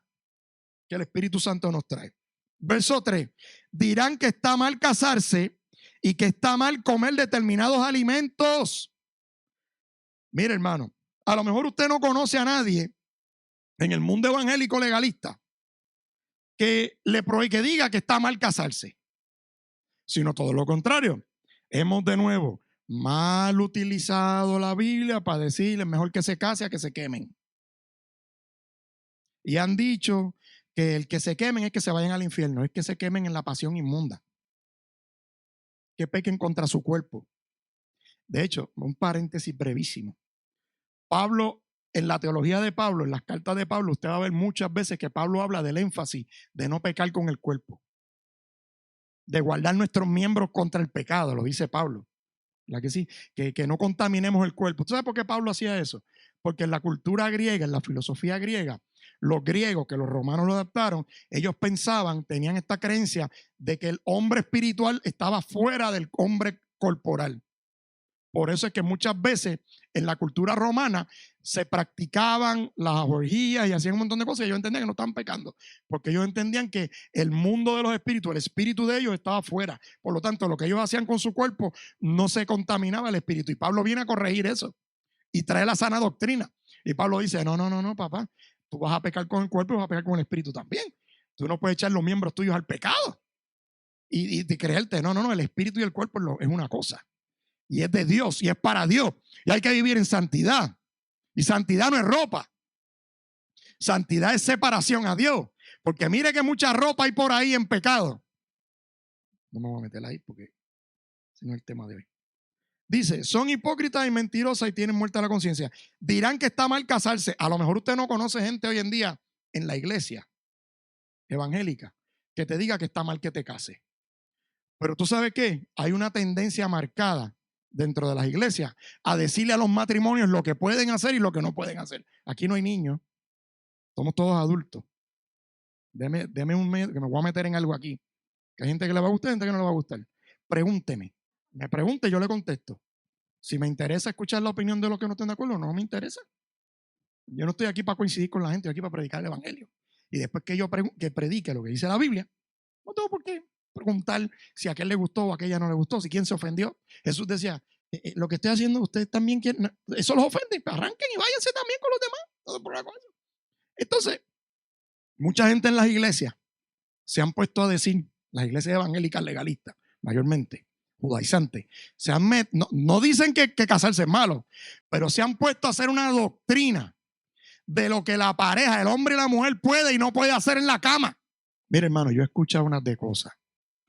que el Espíritu Santo nos trae. Verso 3. Dirán que está mal casarse y que está mal comer determinados alimentos. Mire, hermano, a lo mejor usted no conoce a nadie en el mundo evangélico legalista que diga que está mal casarse, sino todo lo contrario. Hemos de nuevo mal utilizado la Biblia para decirles mejor que se case a que se quemen. Y han dicho que el que se quemen es que se vayan al infierno, es que se quemen en la pasión inmunda, que pequen contra su cuerpo. De hecho, un paréntesis brevísimo. Pablo, en la teología de Pablo, en las cartas de Pablo, usted va a ver muchas veces que Pablo habla del énfasis de no pecar con el cuerpo, de guardar nuestros miembros contra el pecado, lo dice Pablo. ¿La que sí? Que no contaminemos el cuerpo. ¿Tú sabes por qué Pablo hacía eso? Porque en la cultura griega, en la filosofía griega, los griegos, que los romanos lo adaptaron, ellos pensaban, tenían esta creencia de que el hombre espiritual estaba fuera del hombre corporal. Por eso es que muchas veces en la cultura romana se practicaban las orgías y hacían un montón de cosas y ellos entendían que no estaban pecando, porque ellos entendían que el mundo de los espíritus, el espíritu de ellos estaba fuera. Por lo tanto, lo que ellos hacían con su cuerpo no se contaminaba el espíritu. Y Pablo viene a corregir eso y trae la sana doctrina. Y Pablo dice, no, papá, tú vas a pecar con el cuerpo y vas a pecar con el espíritu también. Tú no puedes echar los miembros tuyos al pecado y creerte, no, el espíritu y el cuerpo es una cosa. Y es de Dios y es para Dios. Y hay que vivir en santidad. Y santidad no es ropa. Santidad es separación a Dios. Porque mire que mucha ropa hay por ahí en pecado. No me voy a meter ahí porque ese no es el tema de hoy. Dice, son hipócritas y mentirosas y tienen muerta la conciencia. Dirán que está mal casarse. A lo mejor usted no conoce gente hoy en día en la iglesia evangélica que te diga que está mal que te case. Pero tú sabes qué, hay una tendencia marcada dentro de las iglesias a decirle a los matrimonios lo que pueden hacer y lo que no pueden hacer. Aquí no hay niños, somos todos adultos. Deme un medio, que me voy a meter en algo aquí. Que hay gente que le va a gustar y gente que no le va a gustar. Pregúnteme, me pregunte, yo le contesto. Si me interesa escuchar la opinión de los que no estén de acuerdo, no me interesa. Yo no estoy aquí para coincidir con la gente, estoy aquí para predicar el evangelio. Y después que yo que predique lo que dice la Biblia, no tengo por qué preguntar si a aquel le gustó o a aquella no le gustó, si quién se ofendió. Jesús decía, lo que estoy haciendo, ustedes también quieren, eso los ofende, arranquen y váyanse también con los demás. Todo por la cosa. Entonces, mucha gente en las iglesias se han puesto a decir, las iglesias evangélicas legalistas, mayormente, judaizantes, no dicen que casarse es malo, pero se han puesto a hacer una doctrina de lo que la pareja, el hombre y la mujer puede y no puede hacer en la cama. Mire, hermano, yo he escuchado unas de cosas.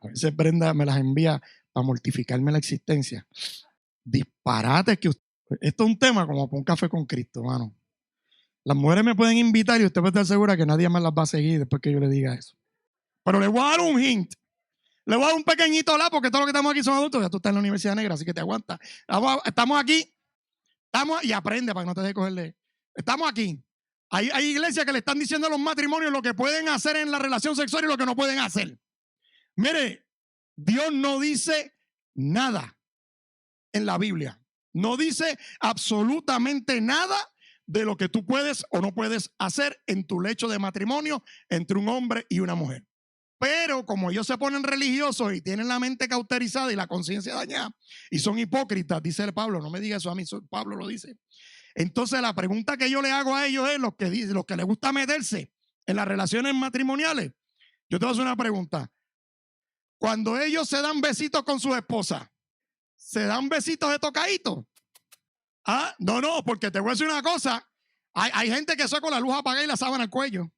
A veces Brenda me las envía para mortificarme la existencia. Disparates que esto es un tema como para un café con Cristo, hermano. Las mujeres me pueden invitar y usted puede estar segura que nadie más las va a seguir después que yo le diga eso. Pero le voy a dar un hint. Le voy a dar un pequeñito la porque todos los que estamos aquí son adultos. Ya tú estás en la Universidad Negra, así que te aguanta. Estamos aquí. Y aprende para que no te dejes cogerle. Estamos aquí. Hay iglesias que le están diciendo a los matrimonios lo que pueden hacer en la relación sexual y lo que no pueden hacer. Mire, Dios no dice nada en la Biblia. No dice absolutamente nada de lo que tú puedes o no puedes hacer en tu lecho de matrimonio entre un hombre y una mujer. Pero como ellos se ponen religiosos y tienen la mente cauterizada y la conciencia dañada y son hipócritas, dice el Pablo, no me diga eso a mí, Pablo lo dice. Entonces la pregunta que yo le hago a ellos es, los que les gusta meterse en las relaciones matrimoniales, yo te voy a hacer una pregunta. Cuando ellos se dan besitos con sus esposas, ¿se dan besitos de tocadito? Ah, no, porque te voy a decir una cosa. Hay gente que está con la luz apagada y la sábana al cuello.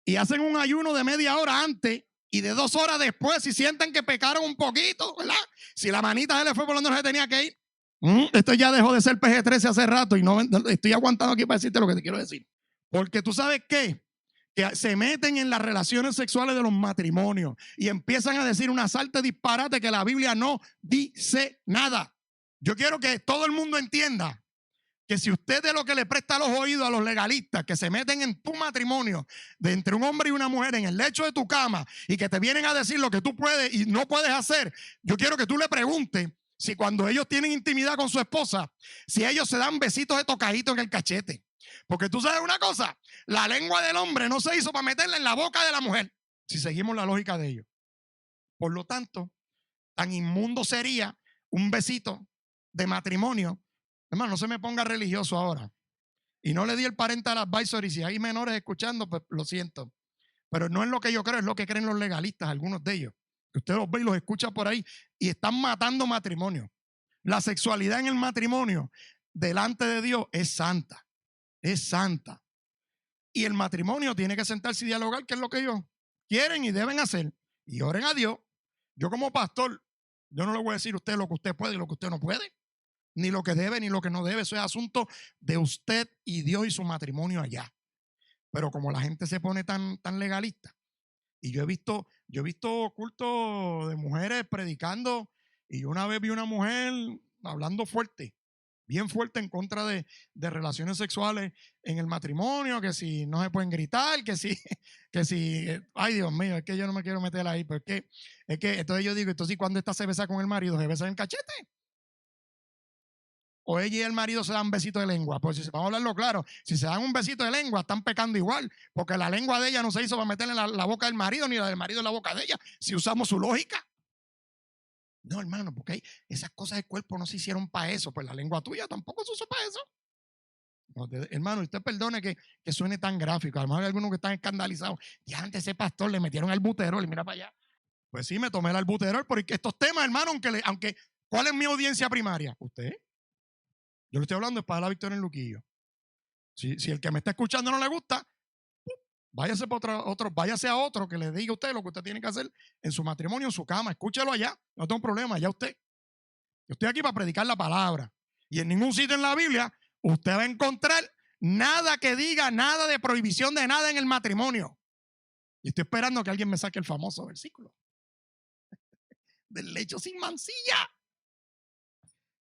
Y hacen un ayuno de media hora antes y de 2 horas después, si sienten que pecaron un poquito, ¿verdad? Si la manita se le fue por donde no se tenía que ir. Esto ya dejó de ser PG-13 hace rato y no estoy aguantando aquí para decirte lo que te quiero decir. Porque tú sabes qué, que se meten en las relaciones sexuales de los matrimonios y empiezan a decir una sarta de disparate que la Biblia no dice nada. Yo quiero que todo el mundo entienda que si usted es lo que le presta los oídos a los legalistas que se meten en tu matrimonio de entre un hombre y una mujer en el lecho de tu cama y que te vienen a decir lo que tú puedes y no puedes hacer, yo quiero que tú le preguntes si cuando ellos tienen intimidad con su esposa, si ellos se dan besitos de tocadito en el cachete. Porque tú sabes una cosa, la lengua del hombre no se hizo para meterla en la boca de la mujer, si seguimos la lógica de ellos. Por lo tanto, tan inmundo sería un besito de matrimonio. Hermano, no se me ponga religioso ahora. Y no le di el parental advisory. Si hay menores escuchando, pues lo siento. Pero no es lo que yo creo, es lo que creen los legalistas, algunos de ellos. Que usted los ve y los escucha por ahí y están matando matrimonio. La sexualidad en el matrimonio delante de Dios es santa. Es santa. Y el matrimonio tiene que sentarse y dialogar, que es lo que ellos quieren y deben hacer. Y oren a Dios. Yo como pastor, yo no le voy a decir a usted lo que usted puede y lo que usted no puede. Ni lo que debe ni lo que no debe. Eso es asunto de usted y Dios y su matrimonio allá. Pero como la gente se pone tan legalista, y yo he visto cultos de mujeres predicando, y una vez vi una mujer hablando fuerte, bien fuerte en contra de relaciones sexuales en el matrimonio, que si no se pueden gritar, que si, ay Dios mío, es que yo no me quiero meter ahí, pero es que entonces yo digo, entonces cuando esta se besa con el marido, ¿se besa en el cachete? O ella y el marido se dan un besito de lengua. Pues si vamos a hablarlo claro, si se dan un besito de lengua, están pecando igual, porque la lengua de ella no se hizo para meterle en la boca del marido, ni la del marido en la boca de ella, si usamos su lógica. No, hermano, porque esas cosas del cuerpo no se hicieron para eso, pues la lengua tuya tampoco se usó para eso. No, hermano, usted perdone que suene tan gráfico. A lo mejor hay algunos que están escandalizados. Ya antes ese pastor le metieron albuterol y mira para allá. Pues sí, me tomé el albuterol, porque estos temas, hermano, aunque ¿cuál es mi audiencia primaria? Usted. Yo le estoy hablando es para la Victoria en Luquillo. Si el que me está escuchando no le gusta, váyase váyase a otro que le diga a usted lo que usted tiene que hacer en su matrimonio, en su cama. Escúchelo allá. No tengo problema, allá usted. Yo estoy aquí para predicar la palabra. Y en ningún sitio en la Biblia usted va a encontrar nada que diga nada de prohibición de nada en el matrimonio. Y estoy esperando que alguien me saque el famoso versículo del lecho sin mancilla.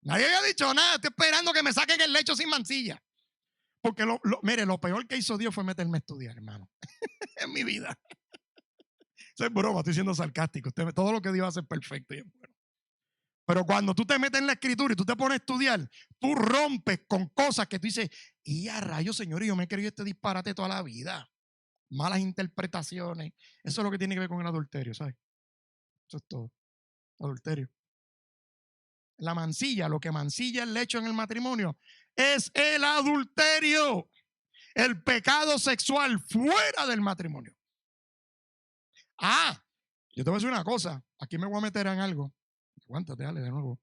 Nadie había dicho nada. Estoy esperando que me saquen el lecho sin mancilla. Porque mire, lo peor que hizo Dios fue meterme a estudiar, hermano. En mi vida. Eso es broma, estoy siendo sarcástico. Todo lo que Dios hace es perfecto y es bueno. Pero cuando tú te metes en la escritura y tú te pones a estudiar, tú rompes con cosas que tú dices, y a rayos, Señor, yo me he creído este disparate toda la vida. Malas interpretaciones. Eso es lo que tiene que ver con el adulterio, ¿sabes? Eso es todo. Adulterio. La mancilla, lo que mancilla el lecho en el matrimonio es el adulterio. El pecado sexual fuera del matrimonio. Yo te voy a decir una cosa. Aquí me voy a meter en algo. Aguántate, dale de nuevo.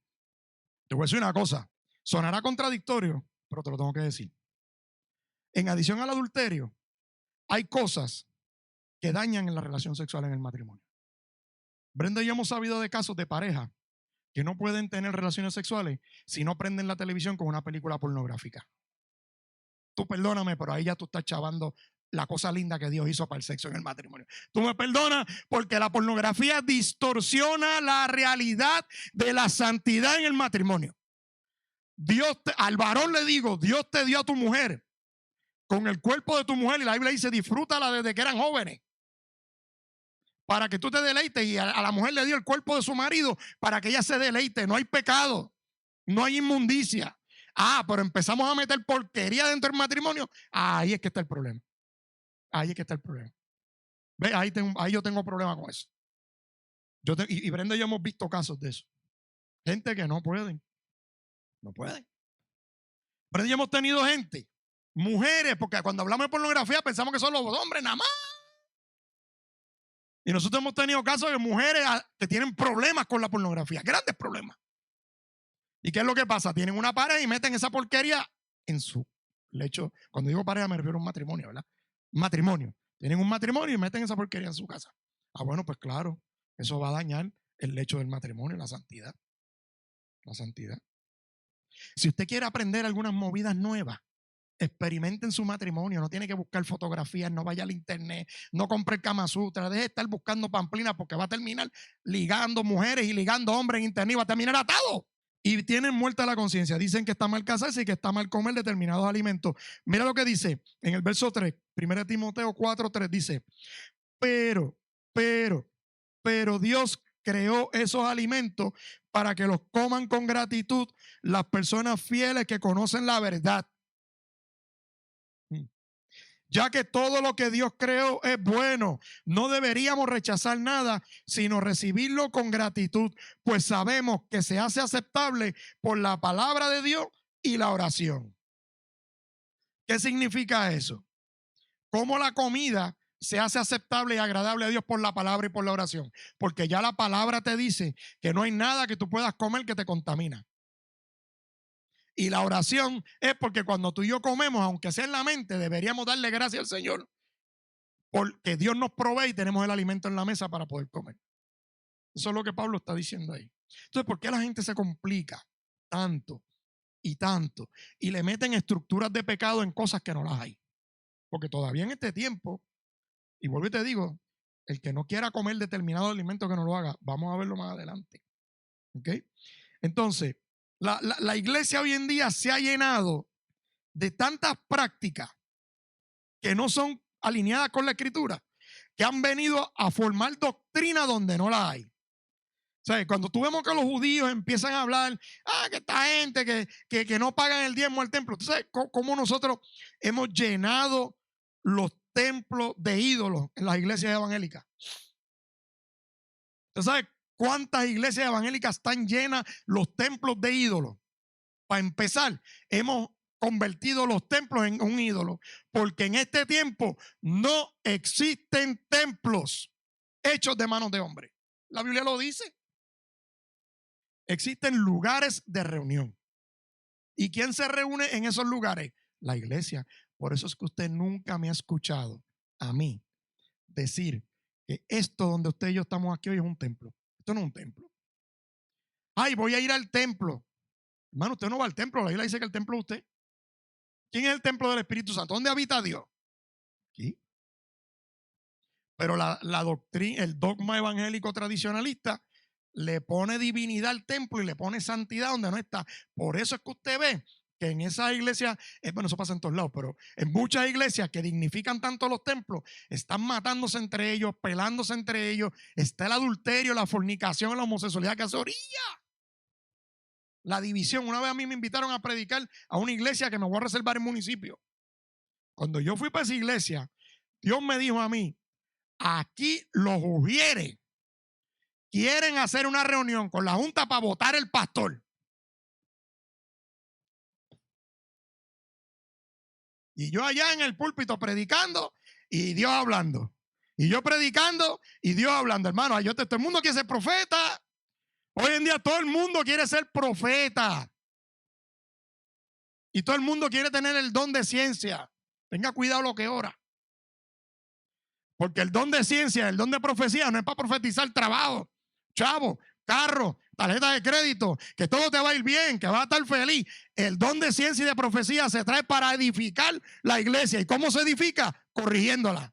Te voy a decir una cosa. Sonará contradictorio, pero te lo tengo que decir. En adición al adulterio, hay cosas que dañan en la relación sexual en el matrimonio. Brenda y yo hemos sabido de casos de pareja que no pueden tener relaciones sexuales si no prenden la televisión con una película pornográfica. Tú perdóname, pero ahí ya tú estás chavando la cosa linda que Dios hizo para el sexo en el matrimonio. Tú me perdonas porque la pornografía distorsiona la realidad de la santidad en el matrimonio. Al varón le digo, Dios te dio a tu mujer con el cuerpo de tu mujer, y la Biblia dice, disfrútala desde que eran jóvenes, para que tú te deleites, y a la mujer le dio el cuerpo de su marido para que ella se deleite. No hay pecado, no hay inmundicia. Pero empezamos a meter porquería dentro del matrimonio. Ahí es que está el problema. Ahí es que está el problema. ¿Ve? Ahí yo tengo problema con eso. Y Brenda y yo hemos visto casos de eso. Gente que no pueden. No pueden. Brenda y yo hemos tenido gente, mujeres, porque cuando hablamos de pornografía pensamos que son los hombres nada más. Y nosotros hemos tenido casos de mujeres que tienen problemas con la pornografía, grandes problemas. ¿Y qué es lo que pasa? Tienen una pareja y meten esa porquería en su lecho. Cuando digo pareja me refiero a un matrimonio, ¿verdad? Matrimonio. Tienen un matrimonio y meten esa porquería en su casa. Bueno, pues claro, eso va a dañar el lecho del matrimonio, la santidad. La santidad. Si usted quiere aprender algunas movidas nuevas, experimenten su matrimonio. No tiene que buscar fotografías, no vaya al internet, no compre el Kama Sutra, deje de estar buscando pamplinas, porque va a terminar ligando mujeres y ligando hombres en internet y va a terminar atado. Y tienen muerta la conciencia. Dicen que está mal casarse y que está mal comer determinados alimentos. Mira lo que dice en el verso 3, 1 Timoteo 4:3, dice, pero Dios creó esos alimentos para que los coman con gratitud las personas fieles que conocen la verdad. Ya que todo lo que Dios creó es bueno, no deberíamos rechazar nada, sino recibirlo con gratitud, pues sabemos que se hace aceptable por la palabra de Dios y la oración. ¿Qué significa eso? ¿Cómo la comida se hace aceptable y agradable a Dios por la palabra y por la oración? Porque ya la palabra te dice que no hay nada que tú puedas comer que te contamina. Y la oración es porque cuando tú y yo comemos, aunque sea en la mente, deberíamos darle gracias al Señor porque Dios nos provee y tenemos el alimento en la mesa para poder comer. Eso es lo que Pablo está diciendo ahí. Entonces, ¿por qué la gente se complica tanto y tanto y le meten estructuras de pecado en cosas que no las hay? Porque todavía en este tiempo, y vuelvo y te digo, el que no quiera comer determinado alimento que no lo haga, vamos a verlo más adelante. ¿Ok? Entonces, la iglesia hoy en día se ha llenado de tantas prácticas que no son alineadas con la escritura, que han venido a formar doctrina donde no la hay. O sea, cuando tú vemos que los judíos empiezan a hablar, que esta gente que no pagan el diezmo al templo, ¿tú sabes cómo nosotros hemos llenado los templos de ídolos en las iglesias evangélicas? ¿Tú sabes cuántas iglesias evangélicas están llenas los templos de ídolos? Para empezar, hemos convertido los templos en un ídolo, porque en este tiempo no existen templos hechos de manos de hombre. La Biblia lo dice. Existen lugares de reunión. ¿Y quién se reúne en esos lugares? La iglesia. Por eso es que usted nunca me ha escuchado a mí decir que esto donde usted y yo estamos aquí hoy es un templo. Esto no es un templo. Ay, voy a ir al templo. Hermano, usted no va al templo. La Biblia dice que el templo es usted. ¿Quién es el templo del Espíritu Santo? ¿Dónde habita Dios? Aquí. Pero la doctrina, el dogma evangélico tradicionalista le pone divinidad al templo y le pone santidad donde no está. Por eso es que usted ve que en esas iglesias, bueno, eso pasa en todos lados, pero en muchas iglesias que dignifican tanto los templos, están matándose entre ellos, pelándose entre ellos, está el adulterio, la fornicación, la homosexualidad que hace orilla. La división. Una vez a mí me invitaron a predicar a una iglesia que me voy a reservar en municipio. Cuando yo fui para esa iglesia, Dios me dijo a mí, aquí los ujieres quieren hacer una reunión con la junta para votar el pastor. Y yo allá en el púlpito predicando y Dios hablando. Y yo predicando y Dios hablando. Hermano, todo el mundo quiere ser profeta. Hoy en día todo el mundo quiere ser profeta. Y todo el mundo quiere tener el don de ciencia. Tenga cuidado lo que ora. Porque el don de ciencia, el don de profecía no es para profetizar trabajo, chavo, carro, tarjeta de crédito, que todo te va a ir bien, que vas a estar feliz. El don de ciencia y de profecía se trae para edificar la iglesia. ¿Y cómo se edifica? Corrigiéndola.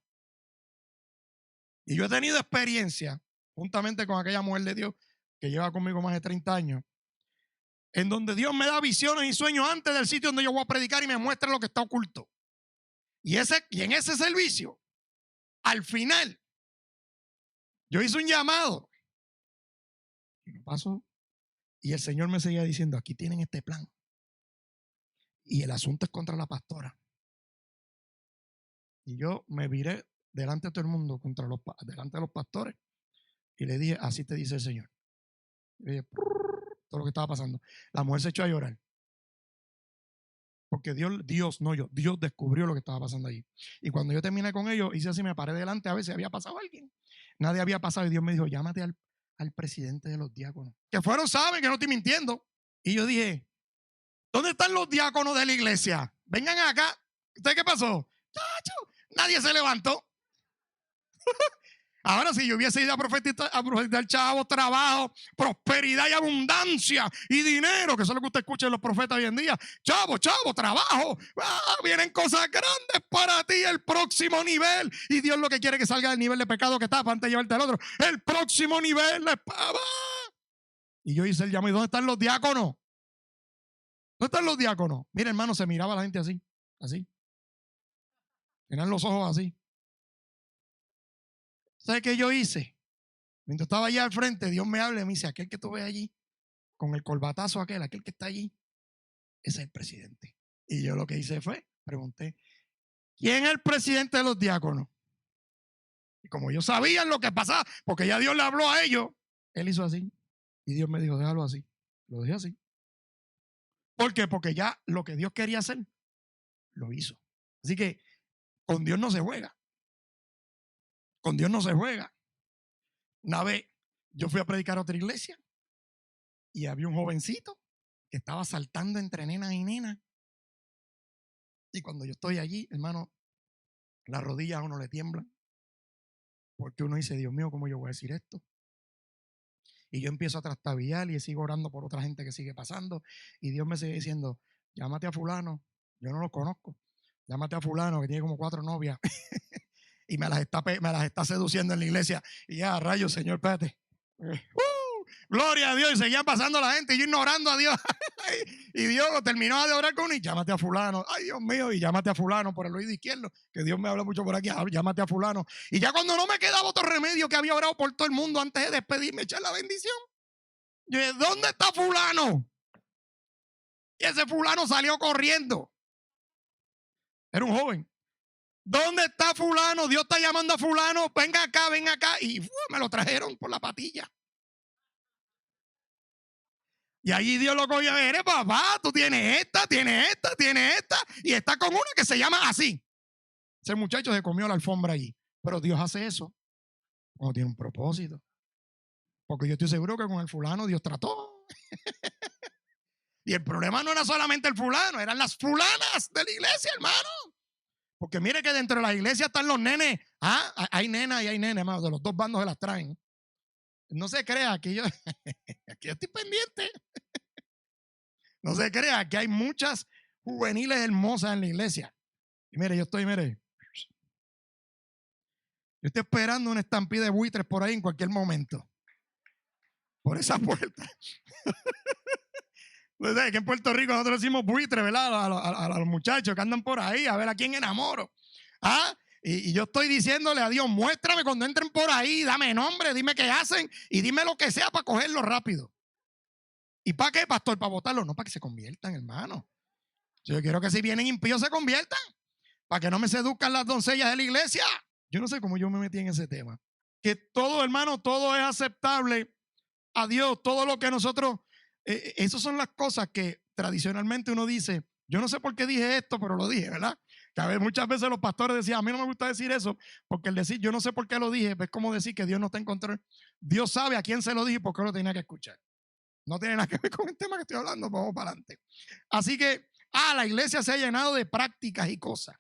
Y yo he tenido experiencia, juntamente con aquella mujer de Dios que lleva conmigo más de 30 años, en donde Dios me da visiones y sueños antes del sitio donde yo voy a predicar y me muestra lo que está oculto. Y en ese servicio, al final, yo hice un llamado y no pasó. Y el Señor me seguía diciendo, aquí tienen este plan. Y el asunto es contra la pastora. Y yo me viré delante de todo el mundo, delante de los pastores, y le dije, así te dice el Señor. Y le dije, todo lo que estaba pasando. La mujer se echó a llorar. Porque Dios descubrió lo que estaba pasando ahí. Y cuando yo terminé con ellos, hice así, me paré delante a ver si había pasado alguien. Nadie había pasado y Dios me dijo, llámate al presidente de los diáconos. Que fueron, saben que no estoy mintiendo. Y yo dije, ¿dónde están los diáconos de la iglesia? Vengan acá. ¿Usted qué pasó? Chacho, nadie se levantó. Ahora, si yo hubiese ido a profetizar chavo, trabajo, prosperidad y abundancia y dinero, que eso es lo que usted escucha de los profetas hoy en día. Chavo, trabajo. Vienen cosas grandes para ti, el próximo nivel. Y Dios lo que quiere es que salga del nivel de pecado que está antes de llevarte al otro. El próximo nivel. Y yo hice el llamado. ¿Y dónde están los diáconos? ¿Dónde están los diáconos? Mira, hermano, se miraba la gente así, así. Tenían los ojos así. ¿Sabes qué yo hice? Mientras estaba allá al frente, Dios me habla y me dice, aquel que tú ves allí, con el corbatazo aquel que está allí, ese es el presidente. Y yo lo que hice fue, pregunté, ¿quién es el presidente de los diáconos? Y como ellos sabían lo que pasaba, porque ya Dios le habló a ellos, él hizo así. Y Dios me dijo, déjalo así. Lo dejé así. ¿Por qué? Porque ya lo que Dios quería hacer, lo hizo. Así que con Dios no se juega. Con Dios no se juega. Una vez yo fui a predicar a otra iglesia y había un jovencito que estaba saltando entre nenas y nenas. Y cuando yo estoy allí, hermano, las rodillas a uno le tiemblan. Porque uno dice, Dios mío, ¿cómo yo voy a decir esto? Y yo empiezo a trastabillar y sigo orando por otra gente que sigue pasando. Y Dios me sigue diciendo, llámate a fulano. Yo no lo conozco. Llámate a fulano que tiene como 4 novias. Y me las está seduciendo en la iglesia. Y ya, rayos, Señor, espérate. Gloria a Dios. Y seguían pasando la gente y yo ignorando a Dios. Y Dios lo terminó de orar con uno y llámate a fulano. Ay, Dios mío, y llámate a fulano por el oído izquierdo, que Dios me habla mucho por aquí. Llámate a fulano. Y ya cuando no me quedaba otro remedio, que había orado por todo el mundo antes de despedirme, echar la bendición. Yo dije, ¿dónde está fulano? Y ese fulano salió corriendo. Era un joven. ¿Dónde está fulano? Dios está llamando a fulano. Venga acá, venga acá. Y me lo trajeron por la patilla. Y allí Dios lo cogió. Eres papá, tú tienes esta. Y está con una que se llama así. Ese muchacho se comió la alfombra allí. Pero Dios hace eso cuando tiene un propósito. Porque yo estoy seguro que con el fulano Dios trató. Y el problema no era solamente el fulano, eran las fulanas de la iglesia, hermano. Porque mire que dentro de la iglesia están los nenes. Hay nenas y hay nenes, hermano. De los dos bandos se las traen. No se crea que yo, aquí yo estoy pendiente. No se crea que hay muchas juveniles hermosas en la iglesia. Y mire, yo estoy esperando una estampida de buitres por ahí en cualquier momento. Por esa puerta. Que en Puerto Rico nosotros decimos buitres, ¿verdad? A los muchachos que andan por ahí, a ver a quién enamoro. Y yo estoy diciéndole a Dios, muéstrame cuando entren por ahí, dame nombre, dime qué hacen y dime lo que sea para cogerlo rápido. ¿Y para qué, pastor? ¿Para votarlo? No, para que se conviertan, hermano. Yo quiero que si vienen impíos se conviertan, para que no me seduzcan las doncellas de la iglesia. Yo no sé cómo yo me metí en ese tema. Que todo, hermano, todo es aceptable a Dios, todo lo que nosotros, esas son las cosas que tradicionalmente uno dice, yo no sé por qué dije esto, pero lo dije, ¿verdad? Que a veces, muchas veces los pastores decían, a mí no me gusta decir eso, porque el decir, yo no sé por qué lo dije, es como decir que Dios no está en control. Dios sabe a quién se lo dije y por qué lo tenía que escuchar. No tiene nada que ver con el tema que estoy hablando, vamos para adelante. Así que, la iglesia se ha llenado de prácticas y cosas.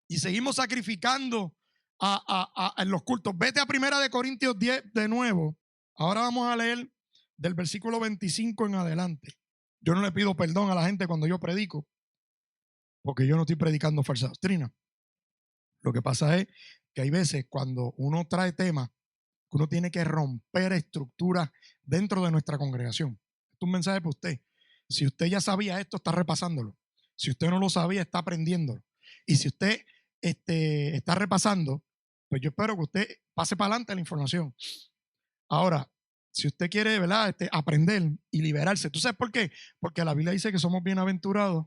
Y seguimos sacrificando en los cultos. Vete a 1 Corintios 10 de nuevo. Ahora vamos a leer del versículo 25 en adelante. Yo no le pido perdón a la gente cuando yo predico, porque yo no estoy predicando falsa doctrina. Lo que pasa es que hay veces cuando uno trae temas, que uno tiene que romper estructuras dentro de nuestra congregación. Esto es un mensaje para usted. Si usted ya sabía esto, está repasándolo. Si usted no lo sabía, está aprendiéndolo. Y si usted está repasando, pues yo espero que usted pase para adelante la información. Ahora, si usted quiere, ¿verdad?, aprender y liberarse, ¿tú sabes por qué? Porque la Biblia dice que somos bienaventurados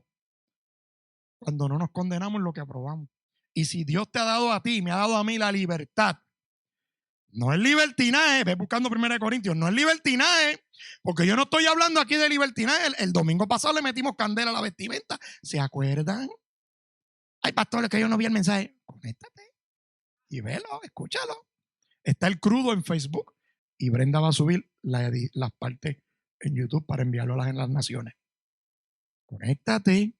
cuando no nos condenamos en lo que aprobamos. Y si Dios te ha dado a ti, me ha dado a mí la libertad, no es libertinaje, ve buscando 1 Corintios, no es libertinaje, porque yo no estoy hablando aquí de libertinaje. El domingo pasado le metimos candela a la vestimenta, ¿se acuerdan? Hay pastores que yo no vi el mensaje, conéctate y velo, escúchalo. Está el crudo en Facebook y Brenda va a subir las partes en YouTube para enviarlo a las naciones. Conéctate.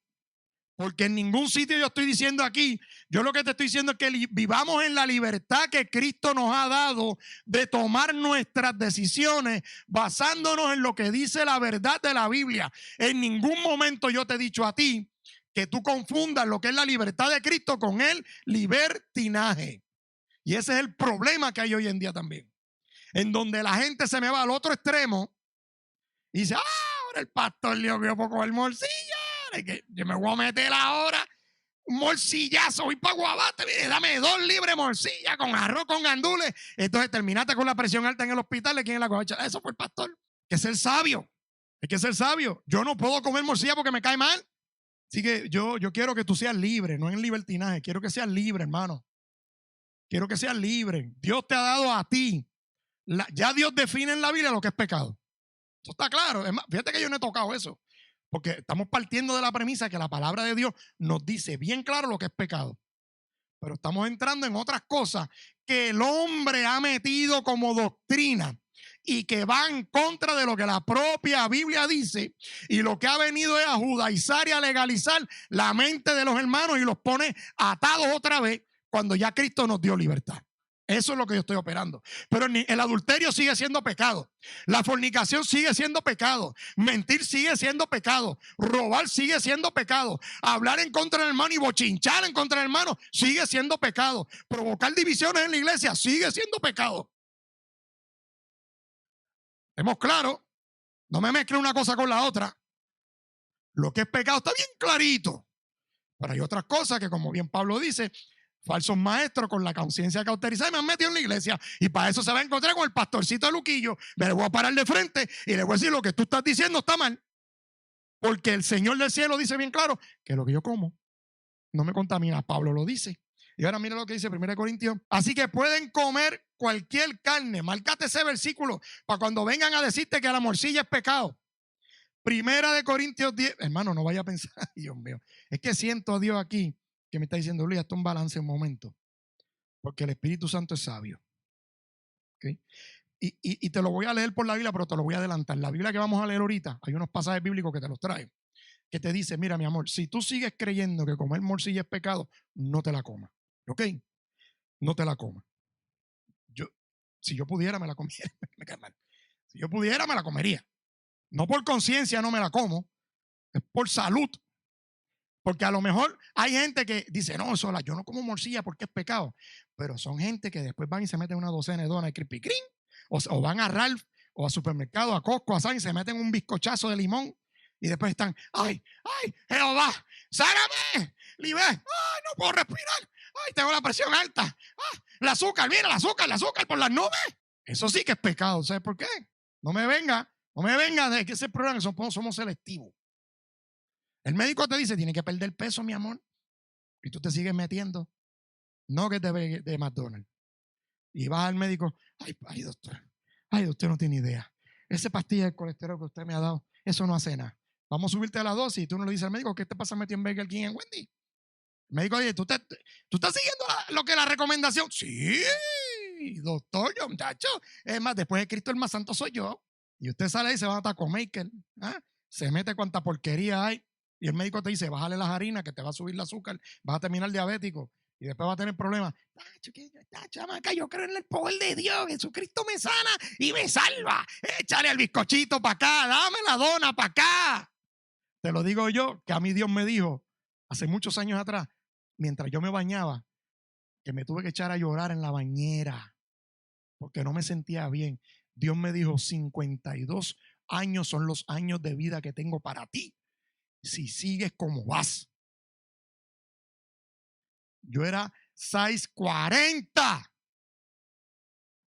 Porque en ningún sitio yo estoy diciendo aquí, yo lo que te estoy diciendo es que vivamos en la libertad que Cristo nos ha dado de tomar nuestras decisiones basándonos en lo que dice la verdad de la Biblia. En ningún momento yo te he dicho a ti que tú confundas lo que es la libertad de Cristo con el libertinaje. Y ese es el problema que hay hoy en día también. En donde la gente se me va al otro extremo y dice, ahora el pastor le dio poco el morcilla. Que yo me voy a meter ahora un morcillazo, voy para Guabate, dame 2 libres morcilla con arroz, con gandules. Entonces terminaste con la presión alta en el hospital. ¿De quién es la covacha? Eso fue el pastor. Hay que ser sabio. Hay que ser sabio. Yo no puedo comer morcilla porque me cae mal. Así que yo quiero que tú seas libre, no en libertinaje. Quiero que seas libre, hermano. Quiero que seas libre. Dios te ha dado a ti. Ya Dios define en la Biblia lo que es pecado. Eso está claro. Es más, fíjate que yo no he tocado eso. Porque estamos partiendo de la premisa que la palabra de Dios nos dice bien claro lo que es pecado. Pero estamos entrando en otras cosas que el hombre ha metido como doctrina y que va en contra de lo que la propia Biblia dice, y lo que ha venido es a judaizar y a legalizar la mente de los hermanos y los pone atados otra vez cuando ya Cristo nos dio libertad. Eso es lo que yo estoy operando. Pero el adulterio sigue siendo pecado. La fornicación sigue siendo pecado. Mentir sigue siendo pecado. Robar sigue siendo pecado. Hablar en contra del hermano y bochinchar en contra del hermano sigue siendo pecado. Provocar divisiones en la iglesia sigue siendo pecado. ¿Estamos claros? No me mezcle una cosa con la otra. Lo que es pecado está bien clarito. Pero hay otras cosas que, como bien Pablo dice, falsos maestros con la conciencia cauterizada me han metido en la iglesia, y para eso se va a encontrar con el pastorcito de Luquillo. Me le voy a parar de frente y le voy a decir: lo que tú estás diciendo está mal, porque el Señor del cielo dice bien claro que lo que yo como no me contamina. Pablo lo dice. Y ahora mira lo que dice 1 Corintios. Así que pueden comer cualquier carne. Márcate ese versículo para cuando vengan a decirte que la morcilla es pecado. 1 Corintios 10. Hermano, no vaya a pensar, Dios mío, es que siento a Dios aquí que me está diciendo: Luis, hasta un balance un momento, porque el Espíritu Santo es sabio. ¿Okay? Y te lo voy a leer por la Biblia, pero te lo voy a adelantar. La Biblia que vamos a leer ahorita, hay unos pasajes bíblicos que te los traen, que te dice: mira, mi amor, si tú sigues creyendo que comer morcilla es pecado, no te la comas. ¿Ok? No te la comas. Si yo pudiera, me la comiera. Si yo pudiera, me la comería. No por conciencia no me la como, es por salud. Porque a lo mejor hay gente que dice: no, sola, yo no como morcilla porque es pecado. Pero son gente que después van y se meten una docena de donas de Krispy Kreme, o van a Ralph, o a supermercado, a Costco, a San, y se meten un bizcochazo de limón, y después están: ay, Jehová, sáname, libre, ay, no puedo respirar, ay, tengo la presión alta, el azúcar, mira, el azúcar por las nubes. Eso sí que es pecado. ¿Sabes por qué? No me venga de que ese programa somos selectivos. El médico te dice: tiene que perder peso, mi amor, y tú te sigues metiendo. No que te ve de McDonald's. Y vas al médico: ay, doctor, usted no tiene idea. Esa pastilla de colesterol que usted me ha dado, eso no hace nada. Vamos a subirte a la dosis. Y tú no le dices al médico: ¿qué te pasa metido en Burger King en Wendy? El médico dice: ¿tú estás siguiendo lo que es la recomendación? Sí, doctor, yo, muchacho. Es más, después de Cristo el más santo soy yo. Y usted sale y se va a Taco Maker, se mete cuanta porquería hay. Y el médico te dice: bájale las harinas, que te va a subir el azúcar, vas a terminar diabético y después va a tener problemas. Chamaca, yo creo en el poder de Dios. Jesucristo me sana y me salva. Échale el bizcochito para acá, dame la dona para acá. Te lo digo yo, que a mí Dios me dijo hace muchos años atrás, mientras yo me bañaba, que me tuve que echar a llorar en la bañera porque no me sentía bien. Dios me dijo: 52 años son los años de vida que tengo para ti si sigues como vas. Yo era 6'40".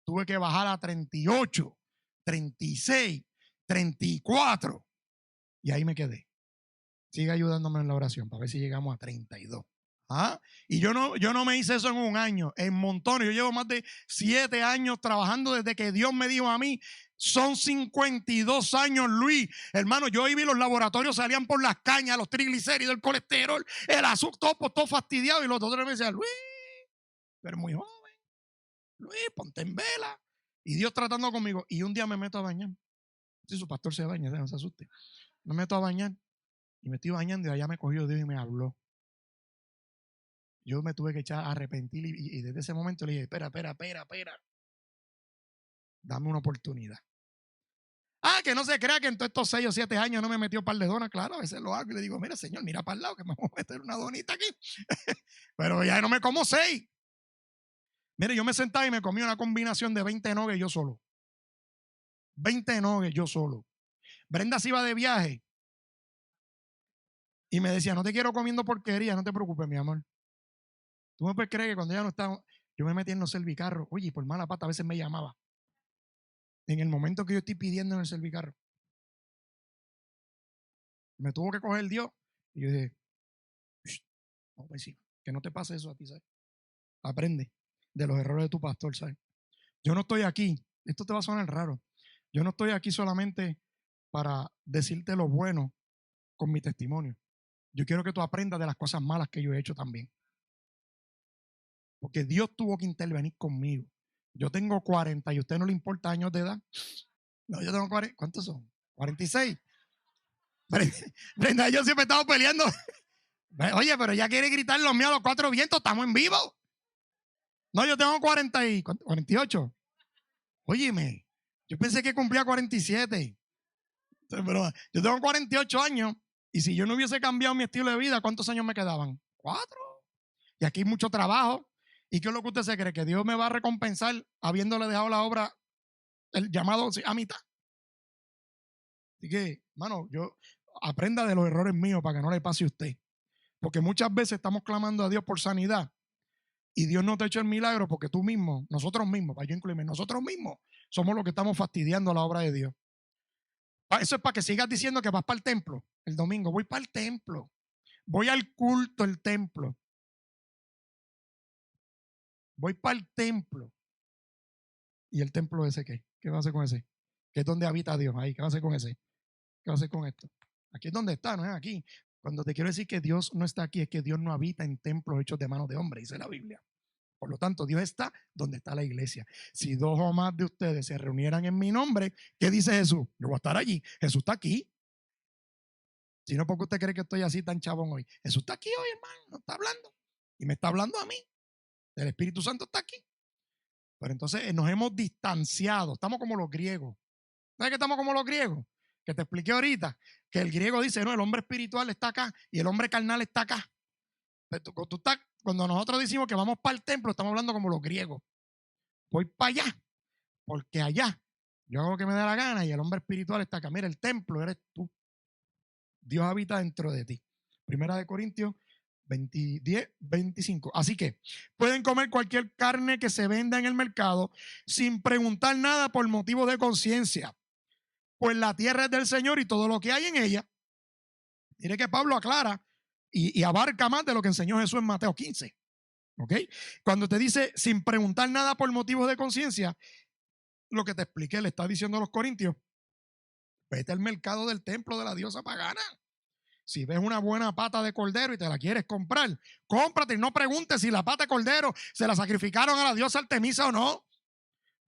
Tuve que bajar a 38, 36, 34. Y ahí me quedé. Sigue ayudándome en la oración para ver si llegamos a 32. Y yo no me hice eso en un año, en montones. Yo llevo más de 7 años trabajando desde que Dios me dijo a mí: son 52 años, Luis. Hermano, yo vi los laboratorios salían por las cañas, los triglicéridos, el colesterol, el azúcar, todo fastidiado. Y los doctores me decían: Luis, pero muy joven, Luis, ponte en vela. Y Dios tratando conmigo. Y un día me meto a bañar. Si su pastor se baña, no se asuste. Me meto a bañar y me estoy bañando y allá me cogió Dios y me habló. Yo me tuve que echar a arrepentir y desde ese momento le dije: espera. Dame una oportunidad. Que no se crea que en todos estos 6 o 7 años no me metió un par de donas. Claro, a veces lo hago y le digo: mira, Señor, mira para el lado que me voy a meter una donita aquí. Pero ya no me como 6. Mire, yo me sentaba y me comí una combinación de 20 nuggets yo solo. 20 nuggets yo solo. Brenda se iba de viaje y me decía: no te quiero comiendo porquería, no te preocupes, mi amor. Tú me puedes creer que cuando ella no estaba, yo me metí en los servicarros. Oye, por mala pata a veces me llamaba. En el momento que yo estoy pidiendo en el servicarro, me tuvo que coger Dios. Y yo dije: no, pues sí, que no te pase eso a ti, ¿sabes? Aprende de los errores de tu pastor, ¿sabes? Yo no estoy aquí, esto te va a sonar raro, yo no estoy aquí solamente para decirte lo bueno con mi testimonio. Yo quiero que tú aprendas de las cosas malas que yo he hecho también. Porque Dios tuvo que intervenir conmigo. Yo tengo 40 y a usted no le importa años de edad. No, yo tengo 40. ¿Cuántos son? 46. Brenda y yo siempre estamos peleando. Oye, pero ya quiere gritar los míos a los 4 vientos. Estamos en vivo. No, yo tengo 48. Óyeme, yo pensé que cumplía 47. Pero yo tengo 48 años. Y si yo no hubiese cambiado mi estilo de vida, ¿cuántos años me quedaban? 4. Y aquí hay mucho trabajo. ¿Y qué es lo que usted se cree? ¿Que Dios me va a recompensar habiéndole dejado la obra, el llamado a mitad? Así que, hermano, yo aprenda de los errores míos para que no le pase a usted. Porque muchas veces estamos clamando a Dios por sanidad y Dios no te ha hecho el milagro porque tú mismo, nosotros mismos, para yo incluirme, nosotros mismos somos los que estamos fastidiando la obra de Dios. Eso es para que sigas diciendo que vas para el templo el domingo. Voy para el templo. Voy al culto del templo. Voy para el templo. ¿Y el templo ese qué? ¿Qué va a hacer con ese? Que es donde habita Dios. Ahí, ¿qué va a hacer con ese? ¿Qué va a hacer con esto? Aquí es donde está, no es aquí. Cuando te quiero decir que Dios no está aquí, es que Dios no habita en templos hechos de manos de hombre, dice la Biblia. Por lo tanto, Dios está donde está la iglesia. Si 2 o más de ustedes se reunieran en mi nombre, ¿qué dice Jesús? Yo voy a estar allí. Jesús está aquí. Si no, ¿por qué usted cree que estoy así tan chabón hoy? Jesús está aquí hoy, hermano. No está hablando. Y me está hablando a mí. El Espíritu Santo está aquí. Pero entonces nos hemos distanciado. Estamos como los griegos. ¿Sabes que estamos como los griegos? Que te expliqué ahorita. Que el griego dice, no, el hombre espiritual está acá y el hombre carnal está acá. Cuando nosotros decimos que vamos para el templo, estamos hablando como los griegos. Voy para allá, porque allá yo hago lo que me da la gana y el hombre espiritual está acá. Mira, el templo eres tú. Dios habita dentro de ti. Primera de Corintios 10, 25. Así que pueden comer cualquier carne que se venda en el mercado sin preguntar nada por motivo de conciencia. Pues la tierra es del Señor y todo lo que hay en ella. Mire que Pablo aclara y abarca más de lo que enseñó Jesús en Mateo 15. ¿Ok? Cuando te dice sin preguntar nada por motivos de conciencia, lo que te expliqué, le está diciendo a los corintios, vete al mercado del templo de la diosa pagana. Si ves una buena pata de cordero y te la quieres comprar, cómprate y no preguntes si la pata de cordero se la sacrificaron a la diosa Artemisa o no.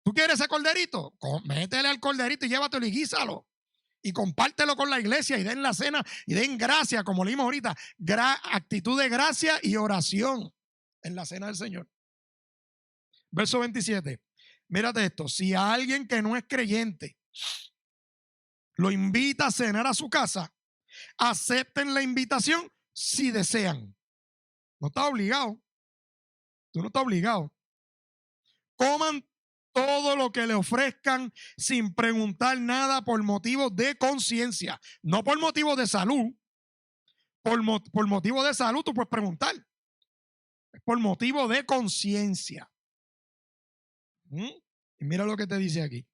¿Tú quieres ese corderito? Métele al corderito y llévatelo y guísalo. Y compártelo con la iglesia y den la cena y den gracia, como leímos ahorita, actitud de gracia y oración en la cena del Señor. Verso 27. Mírate esto. Si a alguien que no es creyente lo invita a cenar a su casa, acepten la invitación si desean. No está obligado. Tú no estás obligado. Coman todo lo que le ofrezcan sin preguntar nada por motivos de conciencia, no por motivos de salud. Por motivo de salud tú puedes preguntar. Es por motivo de conciencia. Y mira lo que te dice aquí.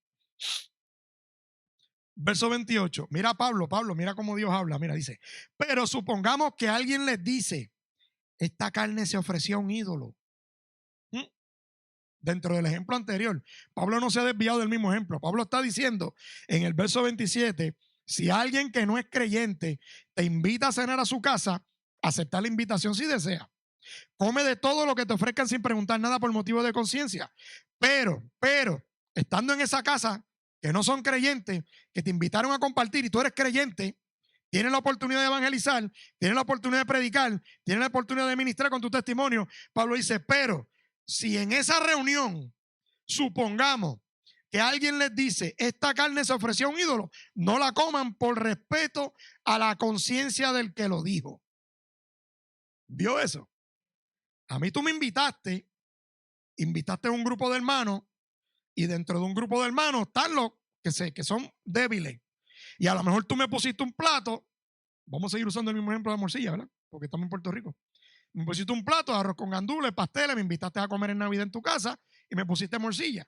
Verso 28. Mira Pablo, mira cómo Dios habla. Mira, dice, pero supongamos que alguien les dice, esta carne se ofreció a un ídolo. Dentro del ejemplo anterior, Pablo no se ha desviado del mismo ejemplo. Pablo está diciendo en el verso 27, si alguien que no es creyente te invita a cenar a su casa, aceptar la invitación si desea. Come de todo lo que te ofrezcan sin preguntar nada por motivo de conciencia. Pero, estando en esa casa que no son creyentes, que te invitaron a compartir y tú eres creyente, tienes la oportunidad de evangelizar, tienes la oportunidad de predicar, tienes la oportunidad de ministrar con tu testimonio. Pablo dice, pero si en esa reunión supongamos que alguien les dice, esta carne se ofreció a un ídolo, no la coman por respeto a la conciencia del que lo dijo. ¿Vio eso? A mí tú me invitaste a un grupo de hermanos y dentro de un grupo de hermanos están los que son débiles. Y a lo mejor tú me pusiste un plato, vamos a seguir usando el mismo ejemplo de morcilla, ¿verdad? Porque estamos en Puerto Rico. Me pusiste un plato de arroz con gandules, pasteles, me invitaste a comer en Navidad en tu casa y me pusiste morcilla.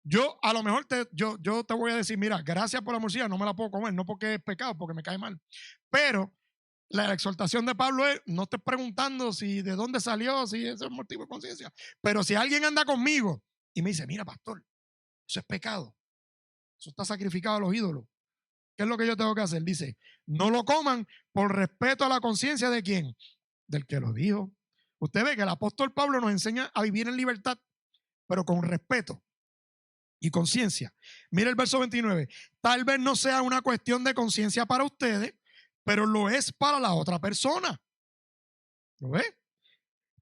Yo a lo mejor yo te voy a decir, mira, gracias por la morcilla, no me la puedo comer, no porque es pecado, porque me cae mal. Pero la exhortación de Pablo es, no estés preguntando si de dónde salió, si ese es motivo de conciencia. Pero si alguien anda conmigo y me dice, mira, pastor, eso es pecado, eso está sacrificado a los ídolos, ¿qué es lo que yo tengo que hacer? Dice, no lo coman por respeto a la conciencia de quién, del que lo dijo. Usted ve que el apóstol Pablo nos enseña a vivir en libertad, pero con respeto. y conciencia. Mira el verso 29. Tal vez no sea una cuestión de conciencia para ustedes, pero lo es para la otra persona. ¿Lo ve?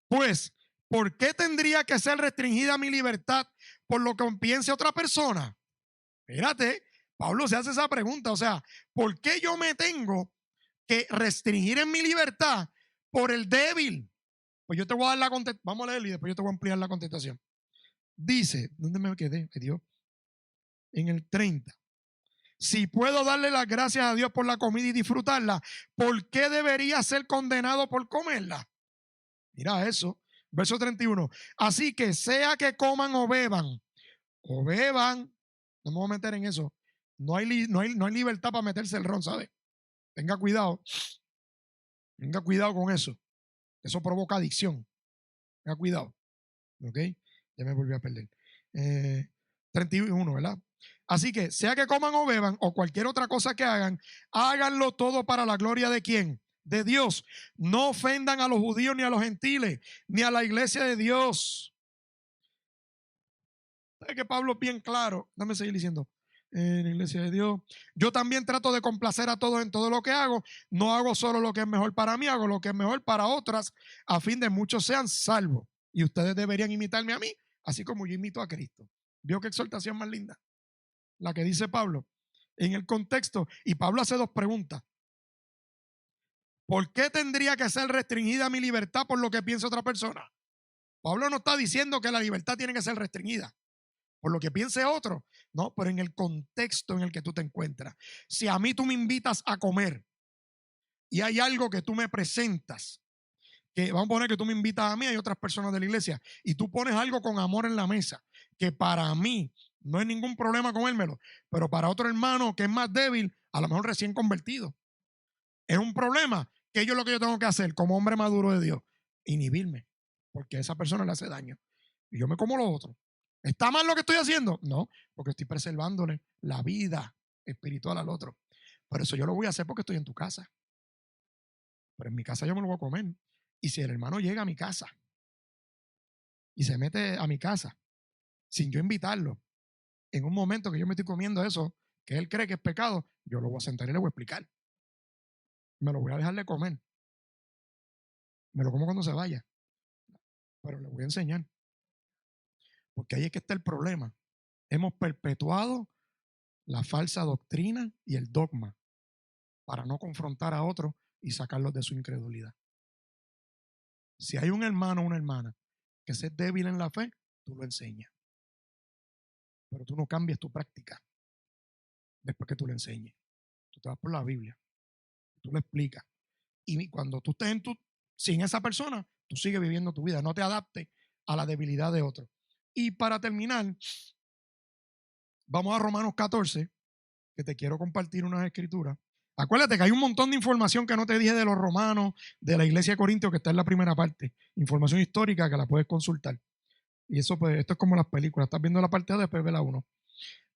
Pues, ¿por qué tendría que ser restringida mi libertad por lo que piense otra persona? Fíjate, Pablo se hace esa pregunta. O sea, ¿por qué yo me tengo que restringir en mi libertad por el débil? Pues yo te voy a dar la contestación. Vamos a leerlo y después yo te voy a ampliar la contestación. Dice, ¿dónde me quedé? Dios. En el 30. Si puedo darle las gracias a Dios por la comida y disfrutarla, ¿por qué debería ser condenado por comerla? Mira eso. Verso 31. Así que sea que coman o beban, no me voy a meter en eso. No hay libertad para meterse el ron, ¿sabes? Tenga cuidado con eso. Eso provoca adicción. Tenga cuidado. ¿Ok? Ya me volví a perder. 31, ¿verdad? Así que, sea que coman o beban o cualquier otra cosa que hagan, háganlo todo para la gloria de ¿quién? De Dios. No ofendan a los judíos ni a los gentiles, ni a la iglesia de Dios. ¿Sabes que Pablo es bien claro? Dame seguir diciendo. En la iglesia de Dios. Yo también trato de complacer a todos en todo lo que hago. No hago solo lo que es mejor para mí, hago lo que es mejor para otras, a fin de muchos sean salvos. Y ustedes deberían imitarme a mí, así como yo imito a Cristo. ¿Vio qué exhortación más linda? La que dice Pablo en el contexto. Y Pablo hace dos preguntas. ¿Por qué tendría que ser restringida mi libertad por lo que piensa otra persona? Pablo no está diciendo que la libertad tiene que ser restringida por lo que piense otro. No, pero en el contexto en el que tú te encuentras. Si a mí tú me invitas a comer y hay algo que tú me presentas, que vamos a poner que tú me invitas a mí, hay otras personas de la iglesia, y tú pones algo con amor en la mesa, que para mí no hay ningún problema comérmelo, pero para otro hermano que es más débil, a lo mejor recién convertido, es un problema. Que yo lo que yo tengo que hacer como hombre maduro de Dios, inhibirme, porque a esa persona le hace daño. Y yo me como lo otro. ¿Está mal lo que estoy haciendo? No, porque estoy preservándole la vida espiritual al otro. Por eso yo lo voy a hacer porque estoy en tu casa. Pero en mi casa yo me lo voy a comer. Y si el hermano llega a mi casa y se mete a mi casa sin yo invitarlo, en un momento que yo me estoy comiendo eso, que él cree que es pecado, yo lo voy a sentar y le voy a explicar. Me lo voy a dejar de comer. Me lo como cuando se vaya. Pero le voy a enseñar. Porque ahí es que está el problema. Hemos perpetuado la falsa doctrina y el dogma para no confrontar a otros y sacarlos de su incredulidad. Si hay un hermano o una hermana que es débil en la fe, tú lo enseñas. Pero tú no cambias tu práctica después que tú le enseñes. Tú te vas por la Biblia, tú le explicas. Y cuando tú estés sin esa persona, tú sigues viviendo tu vida. No te adaptes a la debilidad de otro. Y para terminar, vamos a Romanos 14, que te quiero compartir unas escrituras. Acuérdate que hay un montón de información que no te dije de los romanos, de la iglesia de Corintios, que está en la primera parte. Información histórica que la puedes consultar. Y eso, pues, esto es como las películas. Estás viendo la parte A, después ve la 1.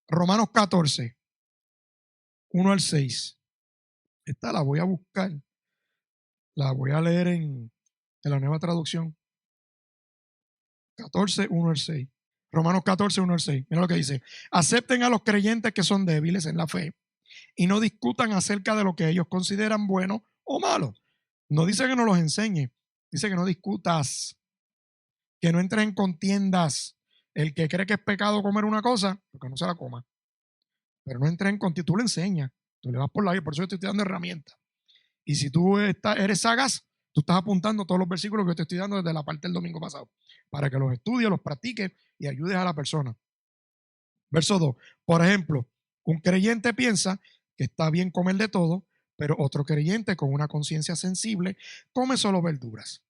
Romanos 14, 1 al 6. Esta la voy a buscar. La voy a leer en la nueva traducción. 14, 1 al 6. Romanos 14, 1 al 6. Mira lo que dice. Acepten a los creyentes que son débiles en la fe y no discutan acerca de lo que ellos consideran bueno o malo. No dice que no los enseñe, dice que no discutas, que no entres en contiendas. El que cree que es pecado comer una cosa, porque no se la coma. Pero no entres en contiendas, tú le enseñas, tú le vas por la vida, por eso yo te estoy dando herramientas. Y si tú eres sagaz, tú estás apuntando todos los versículos que te estoy dando desde la parte del domingo pasado, para que los estudies, los practiques y ayudes a la persona. Verso 2. Por ejemplo, un creyente piensa que está bien comer de todo, pero otro creyente con una conciencia sensible come solo verduras.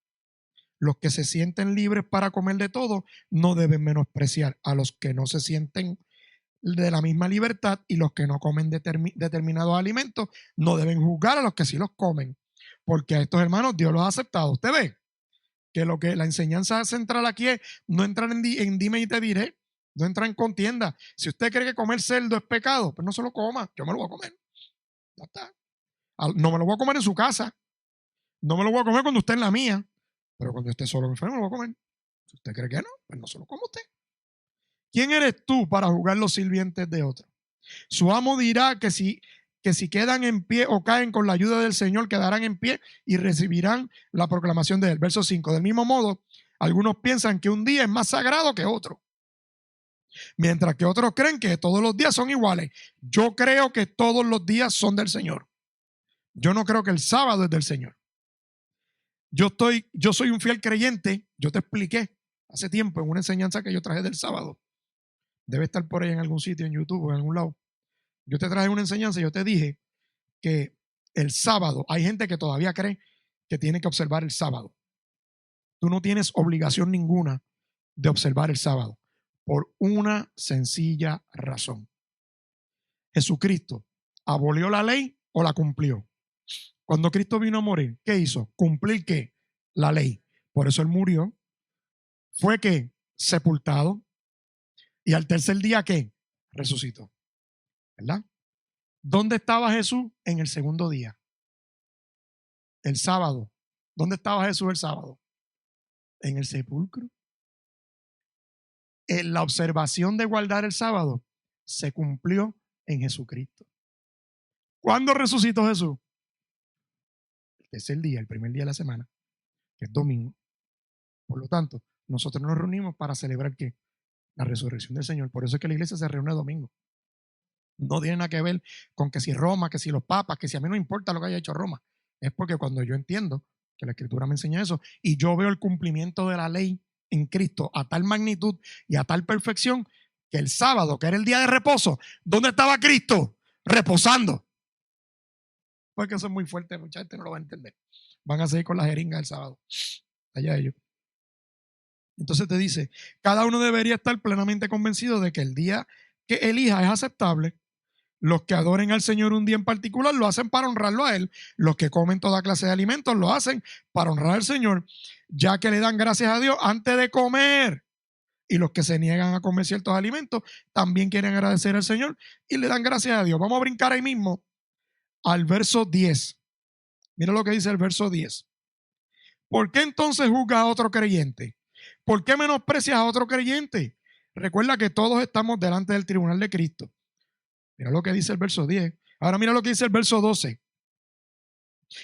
Los que se sienten libres para comer de todo no deben menospreciar a los que no se sienten de la misma libertad, y los que no comen determinados alimentos no deben juzgar a los que sí los comen, porque a estos hermanos Dios los ha aceptado. Usted ve que lo que la enseñanza central aquí es no entrar en dime y te diré, no entrar en contienda. Si usted cree que comer cerdo es pecado, pues no se lo coma, yo me lo voy a comer. Ya está. No me lo voy a comer en su casa, no me lo voy a comer cuando usted en la mía, pero cuando esté solo enfermo me lo voy a comer. Si usted cree que no, pues no se lo coma usted. ¿Quién eres tú para juzgar los sirvientes de otro? Su amo dirá que si quedan en pie o caen con la ayuda del Señor, quedarán en pie y recibirán la proclamación de él. Verso 5. Del mismo modo, algunos piensan que un día es más sagrado que otro, mientras que otros creen que todos los días son iguales. Yo creo que todos los días son del Señor. Yo no creo que el sábado es del Señor. Yo soy un fiel creyente. Yo te expliqué hace tiempo en una enseñanza que yo traje del sábado. Debe estar por ahí en algún sitio, en YouTube o en algún lado. Yo te traje una enseñanza y yo te dije que el sábado, hay gente que todavía cree que tiene que observar el sábado. Tú no tienes obligación ninguna de observar el sábado por una sencilla razón. Jesucristo abolió la ley o la cumplió. Cuando Cristo vino a morir, ¿qué hizo? Cumplir ¿qué? La ley. Por eso él murió. Fue que sepultado y al tercer día ¿qué? Resucitó. ¿Verdad? ¿Dónde estaba Jesús? En el segundo día. El sábado. ¿Dónde estaba Jesús el sábado? En el sepulcro. En la observación de guardar el sábado se cumplió en Jesucristo. ¿Cuándo resucitó Jesús? El tercer día, el primer día de la semana, que es domingo. Por lo tanto, nosotros nos reunimos para celebrar ¿qué? La resurrección del Señor. Por eso es que la iglesia se reúne domingo. No tiene nada que ver con que si Roma, que si los papas, que si a mí no importa lo que haya hecho Roma. Es porque cuando yo entiendo que la Escritura me enseña eso y yo veo el cumplimiento de la ley en Cristo a tal magnitud y a tal perfección que el sábado, que era el día de reposo, ¿dónde estaba Cristo? Reposando. Porque eso es muy fuerte, mucha gente no lo va a entender. Van a seguir con las jeringas el sábado. Allá ellos. Entonces te dice, cada uno debería estar plenamente convencido de que el día que elija es aceptable. Los que adoren al Señor un día en particular lo hacen para honrarlo a Él. Los que comen toda clase de alimentos lo hacen para honrar al Señor, ya que le dan gracias a Dios antes de comer. Y los que se niegan a comer ciertos alimentos también quieren agradecer al Señor y le dan gracias a Dios. Vamos a brincar ahí mismo al verso 10. Mira lo que dice el verso 10. ¿Por qué entonces juzgas a otro creyente? ¿Por qué menosprecias a otro creyente? Recuerda que todos estamos delante del tribunal de Cristo. Mira lo que dice el verso 10. Ahora mira lo que dice el verso 12.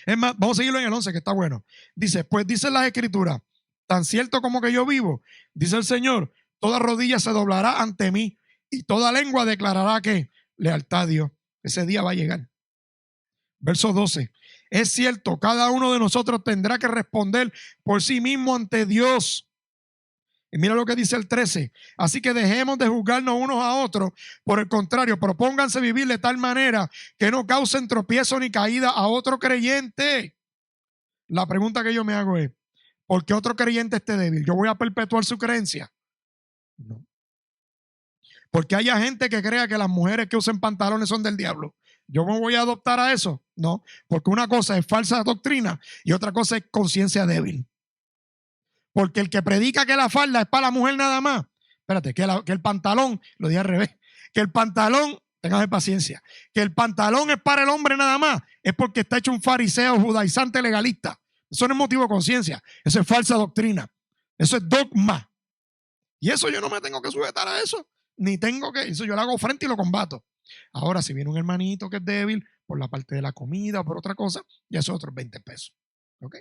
Es más, vamos a seguirlo en el 11, que está bueno. Dice, pues dice las Escrituras, tan cierto como que yo vivo, dice el Señor, toda rodilla se doblará ante mí y toda lengua declarará que lealtad a Dios. Ese día va a llegar. Verso 12. Es cierto, cada uno de nosotros tendrá que responder por sí mismo ante Dios. Y mira lo que dice el 13. Así que dejemos de juzgarnos unos a otros. Por el contrario, propónganse vivir de tal manera que no causen tropiezo ni caída a otro creyente. La pregunta que yo me hago es, ¿por qué otro creyente esté débil? ¿Yo voy a perpetuar su creencia? No. Porque haya gente que crea que las mujeres que usen pantalones son del diablo. ¿Yo me voy a adoptar a eso? No, porque una cosa es falsa doctrina y otra cosa es conciencia débil. Porque el que predica que la falda es para la mujer nada más, espérate, que el pantalón, lo dije al revés, que el pantalón, téngame paciencia, que el pantalón es para el hombre nada más, es porque está hecho un fariseo judaizante legalista. Eso no es motivo de conciencia, eso es falsa doctrina, eso es dogma. Y eso yo no me tengo que sujetar a eso, ni tengo que, eso yo lo hago frente y lo combato. Ahora, si viene un hermanito que es débil por la parte de la comida o por otra cosa, ya son otros 20 pesos. ¿Ok?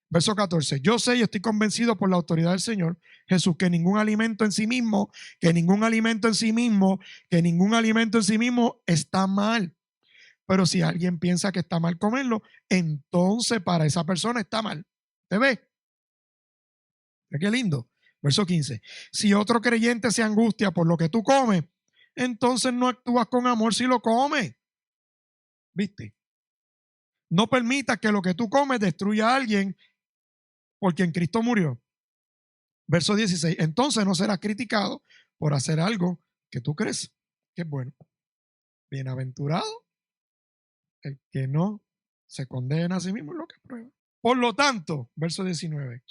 Verso 14. Yo sé y estoy convencido por la autoridad del Señor Jesús que ningún alimento en sí mismo, que ningún alimento en sí mismo, que ningún alimento en sí mismo está mal. Pero si alguien piensa que está mal comerlo, entonces para esa persona está mal. ¿Te ves? Qué lindo. Verso 15. Si otro creyente se angustia por lo que tú comes, entonces no actúas con amor si lo comes. ¿Viste? No permitas que lo que tú comes destruya a alguien por quien Cristo murió. Verso 16. Entonces no serás criticado por hacer algo que tú crees que es bueno. Bienaventurado el que no se condena a sí mismo en lo que prueba. Por lo tanto, verso 19.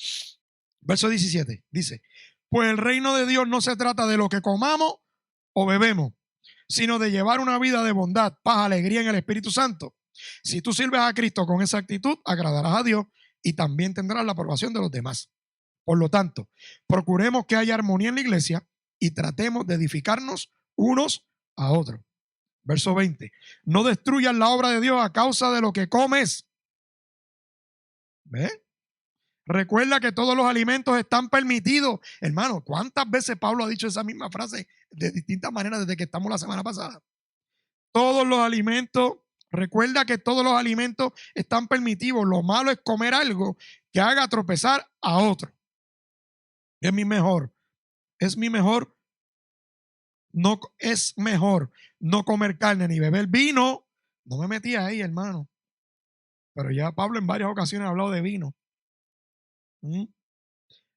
Verso 17 dice, pues el reino de Dios no se trata de lo que comamos o bebemos, sino de llevar una vida de bondad, paz, alegría en el Espíritu Santo. Si tú sirves a Cristo con esa actitud, agradarás a Dios y también tendrás la aprobación de los demás. Por lo tanto, procuremos que haya armonía en la iglesia y tratemos de edificarnos unos a otros. Verso 20. No destruyan la obra de Dios a causa de lo que comes. ¿Ve? Recuerda que todos los alimentos están permitidos. Hermano, ¿cuántas veces Pablo ha dicho esa misma frase de distintas maneras desde que estamos la semana pasada? Todos los alimentos, recuerda que todos los alimentos están permitidos. Lo malo es comer algo que haga tropezar a otro. Es mi mejor, no es mejor no comer carne ni beber vino. No me metí ahí, hermano. Pero ya Pablo en varias ocasiones ha hablado de vino.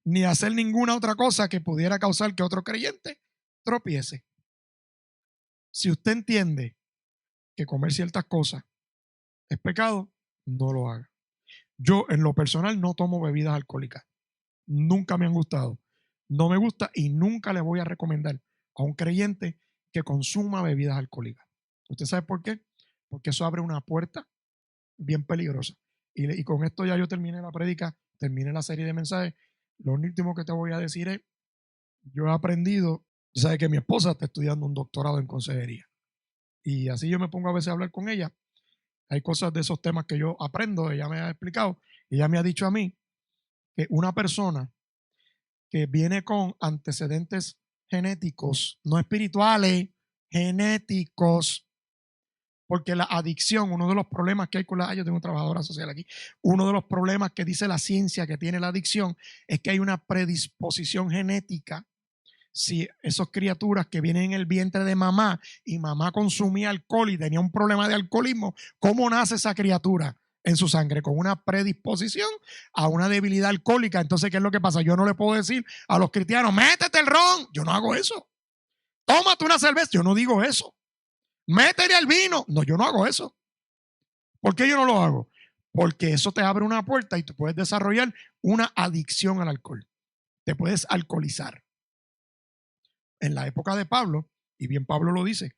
Ni hacer ninguna otra cosa que pudiera causar que otro creyente tropiece. Si usted entiende que comer ciertas cosas es pecado, no lo haga. Yo en lo personal no tomo bebidas alcohólicas. Nunca me han gustado. No me gusta y nunca le voy a recomendar a un creyente que consuma bebidas alcohólicas. ¿Usted sabe por qué? Porque eso abre una puerta bien peligrosa. Y con esto ya yo terminé la prédica, terminé la serie de mensajes. Lo último que te voy a decir es, yo he aprendido, tú sabes que mi esposa está estudiando un doctorado en consejería. Y así yo me pongo a veces a hablar con ella. Hay cosas de esos temas que yo aprendo, ella me ha explicado, ella me ha dicho a mí que una persona que viene con antecedentes genéticos, no espirituales, genéticos, porque la adicción, uno de los problemas que hay con yo tengo una trabajadora social aquí, uno de los problemas que dice la ciencia que tiene la adicción es que hay una predisposición genética. Si esas criaturas que vienen en el vientre de mamá y mamá consumía alcohol y tenía un problema de alcoholismo, ¿cómo nace esa criatura en su sangre? Con una predisposición a una debilidad alcohólica. Entonces, ¿qué es lo que pasa? Yo no le puedo decir a los cristianos, métete el ron. Yo no hago eso. Tómate una cerveza. Yo no digo eso. Métele al vino. No, yo no hago eso. ¿Por qué yo no lo hago? Porque eso te abre una puerta y tú puedes desarrollar una adicción al alcohol. Te puedes alcoholizar. En la época de Pablo, y bien Pablo lo dice,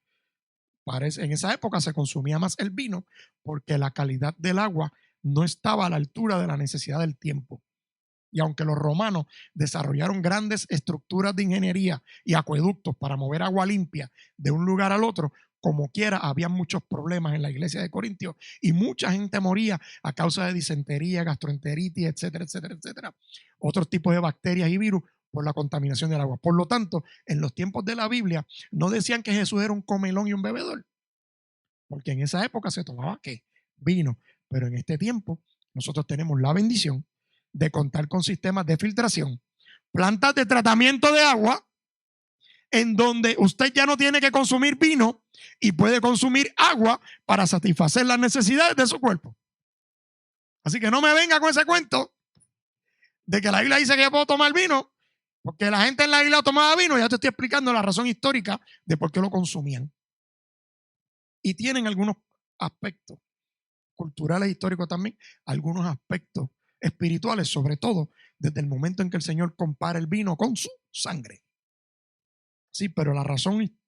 en esa época se consumía más el vino porque la calidad del agua no estaba a la altura de la necesidad del tiempo. Y aunque los romanos desarrollaron grandes estructuras de ingeniería y acueductos para mover agua limpia de un lugar al otro, como quiera, había muchos problemas en la iglesia de Corintios y mucha gente moría a causa de disentería, gastroenteritis, etcétera, etcétera, etcétera. Otros tipos de bacterias y virus por la contaminación del agua. Por lo tanto, en los tiempos de la Biblia no decían que Jesús era un comelón y un bebedor, porque en esa época se tomaba ¿qué? Vino. Pero en este tiempo nosotros tenemos la bendición de contar con sistemas de filtración, plantas de tratamiento de agua, en donde usted ya no tiene que consumir vino y puede consumir agua para satisfacer las necesidades de su cuerpo. Así que no me venga con ese cuento de que la Biblia dice que yo puedo tomar vino, porque la gente en la isla tomaba vino. Ya te estoy explicando la razón histórica de por qué lo consumían. Y tienen algunos aspectos culturales, históricos también, algunos aspectos espirituales, sobre todo desde el momento en que el Señor compara el vino con su sangre. Sí, pero la razón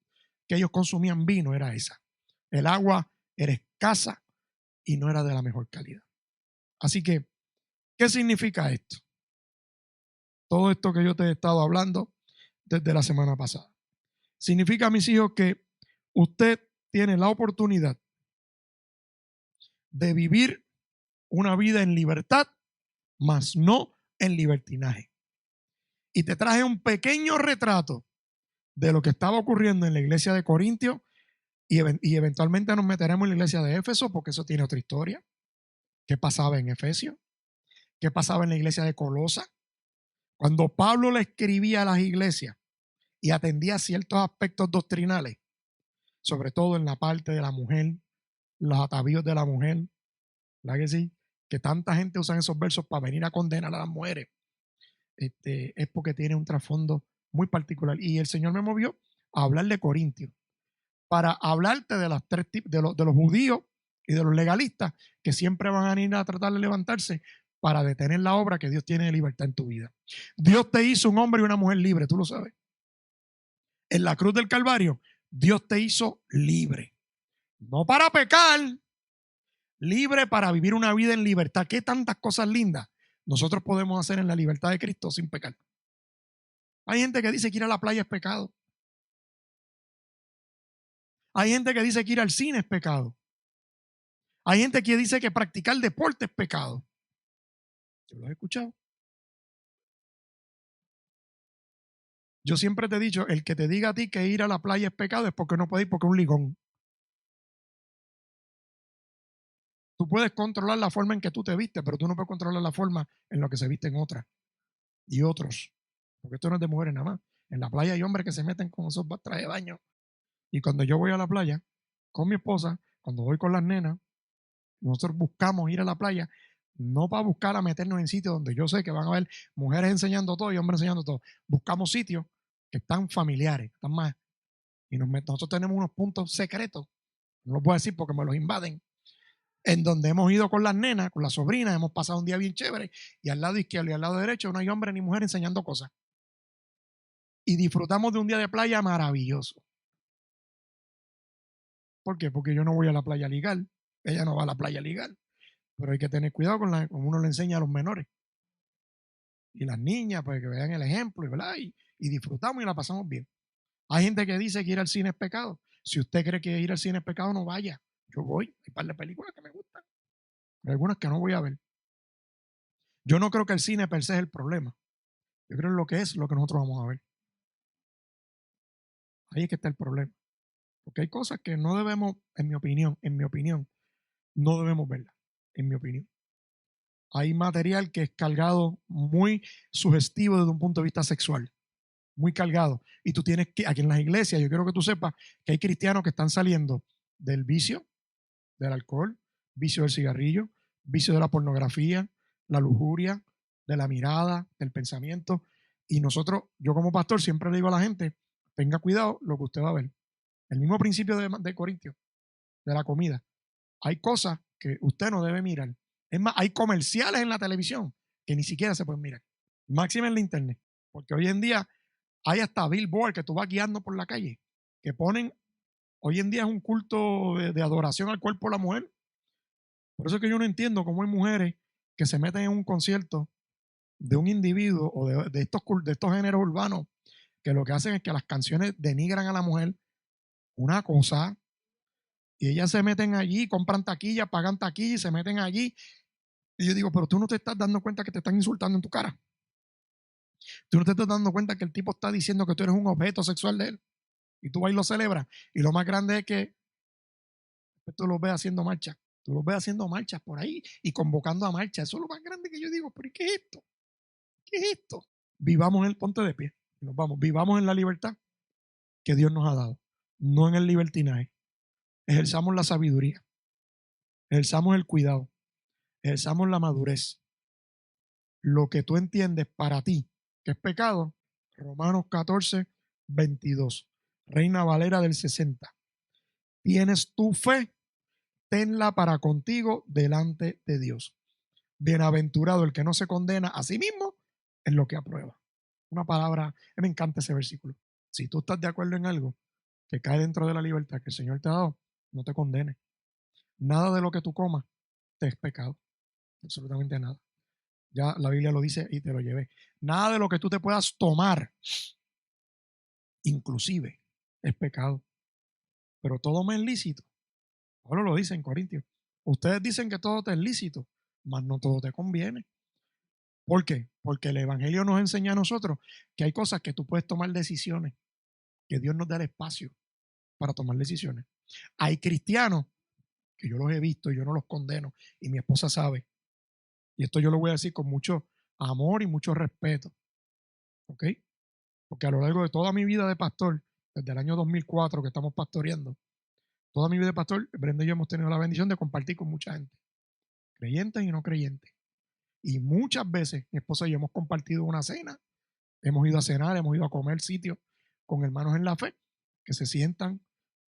que ellos consumían vino era esa. El agua era escasa y no era de la mejor calidad. Así que, ¿qué significa esto? Todo esto que yo te he estado hablando desde la semana pasada. Significa, mis hijos, que usted tiene la oportunidad de vivir una vida en libertad, mas no en libertinaje. Y te traje un pequeño retrato de lo que estaba ocurriendo en la iglesia de Corintios y eventualmente nos meteremos en la iglesia de Éfeso porque eso tiene otra historia. ¿Qué pasaba en Efesios? ¿Qué pasaba en la iglesia de Colosa? Cuando Pablo le escribía a las iglesias y atendía ciertos aspectos doctrinales, sobre todo en la parte de la mujer, los atavíos de la mujer, ¿verdad que sí? Que tanta gente usa esos versos para venir a condenar a las mujeres. Es porque tiene un trasfondo muy particular. Y el Señor me movió a hablar de Corintios, para hablarte de los tres tipos, de los judíos y de los legalistas, que siempre van a ir a tratar de levantarse para detener la obra que Dios tiene de libertad en tu vida. Dios te hizo un hombre y una mujer libre, tú lo sabes. En la cruz del Calvario, Dios te hizo libre. No para pecar, libre para vivir una vida en libertad. ¿Qué tantas cosas lindas nosotros podemos hacer en la libertad de Cristo sin pecar? Hay gente que dice que ir a la playa es pecado. Hay gente que dice que ir al cine es pecado. Hay gente que dice que practicar deporte es pecado. Yo lo he escuchado. Yo siempre te he dicho, el que te diga a ti que ir a la playa es pecado es porque no puede ir porque es un ligón. Tú puedes controlar la forma en que tú te vistes, pero tú no puedes controlar la forma en la que se visten otras y otros. Porque esto no es de mujeres nada más. En la playa hay hombres que se meten con esos trajes de baño. Y cuando yo voy a la playa con mi esposa, cuando voy con las nenas, nosotros buscamos ir a la playa, no para buscar a meternos en sitios donde yo sé que van a haber mujeres enseñando todo y hombres enseñando todo. Buscamos sitios que están familiares, están más. Y nosotros tenemos unos puntos secretos, no los puedo decir porque me los invaden, en donde hemos ido con las nenas, con las sobrinas, hemos pasado un día bien chévere y al lado izquierdo y al lado derecho no hay hombre ni mujer enseñando cosas. Y disfrutamos de un día de playa maravilloso. ¿Por qué? Porque yo no voy a la playa legal, ella no va a la playa legal, pero hay que tener cuidado como uno le enseña a los menores y las niñas, pues que vean el ejemplo, ¿verdad? Y disfrutamos y la pasamos bien. Hay gente que dice que ir al cine es pecado. Si usted cree que ir al cine es pecado, no vaya. Yo voy, hay un par de películas que me gustan, pero algunas que no voy a ver. Yo no creo que el cine per se es el problema. Yo creo que lo que es lo que nosotros vamos a ver. Ahí es que está el problema. Porque hay cosas que no debemos, en mi opinión, no debemos verlas, en mi opinión. Hay material que es cargado muy sugestivo desde un punto de vista sexual, muy cargado. Y tú tienes que, aquí en las iglesias, yo quiero que tú sepas que hay cristianos que están saliendo del vicio, del alcohol, vicio del cigarrillo, vicio de la pornografía, la lujuria, de la mirada, del pensamiento. Y nosotros, yo como pastor, siempre le digo a la gente, tenga cuidado lo que usted va a ver. El mismo principio de Corintios, de la comida. Hay cosas que usted no debe mirar. Es más, hay comerciales en la televisión que ni siquiera se pueden mirar. Máxima en la internet. Porque hoy en día hay hasta billboard que tú vas guiando por la calle, que ponen, hoy en día es un culto de adoración al cuerpo de la mujer. Por eso es que yo no entiendo cómo hay mujeres que se meten en un concierto de un individuo o de estos géneros urbanos que lo que hacen es que las canciones denigran a la mujer, una cosa, y ellas se meten allí, compran taquilla, pagan taquilla y se meten allí. Y yo digo, pero tú no te estás dando cuenta que te están insultando en tu cara. Tú no te estás dando cuenta que el tipo está diciendo que tú eres un objeto sexual de él. Y tú vas y lo celebras. Y lo más grande es que tú los ves haciendo marchas. Tú los ves haciendo marchas por ahí y convocando a marchas. Eso es lo más grande que yo digo, pero ¿y qué es esto? ¿Qué es esto? Vivamos en el ponte de pie. Nos vamos. Vivamos en la libertad que Dios nos ha dado. No en el libertinaje. Ejerzamos la sabiduría. Ejerzamos el cuidado. Ejerzamos la madurez. Lo que tú entiendes para ti que es pecado, Romanos 14, 22. Reina Valera del 60. Tienes tu fe, tenla para contigo delante de Dios. Bienaventurado el que no se condena a sí mismo en lo que aprueba. Una palabra, me encanta ese versículo. Si tú estás de acuerdo en algo que cae dentro de la libertad que el Señor te ha dado, no te condenes. Nada de lo que tú comas te es pecado. Absolutamente nada. Ya la Biblia lo dice y te lo llevé. Nada de lo que tú te puedas tomar, inclusive, es pecado. Pero todo me es lícito. Pablo lo dice en Corintios. Ustedes dicen que todo te es lícito, mas no todo te conviene. ¿Por qué? Porque el Evangelio nos enseña a nosotros que hay cosas que tú puedes tomar decisiones, que Dios nos da el espacio para tomar decisiones. Hay cristianos que yo los he visto y yo no los condeno y mi esposa sabe. Y esto yo lo voy a decir con mucho amor y mucho respeto. ¿Ok? Porque a lo largo de toda mi vida de pastor, desde el año 2004 que estamos pastoreando, toda mi vida de pastor, Brenda y yo hemos tenido la bendición de compartir con mucha gente, creyentes y no creyentes. Y muchas veces mi esposa y yo hemos compartido una cena, hemos ido a cenar, hemos ido a comer sitios con hermanos en la fe que se sientan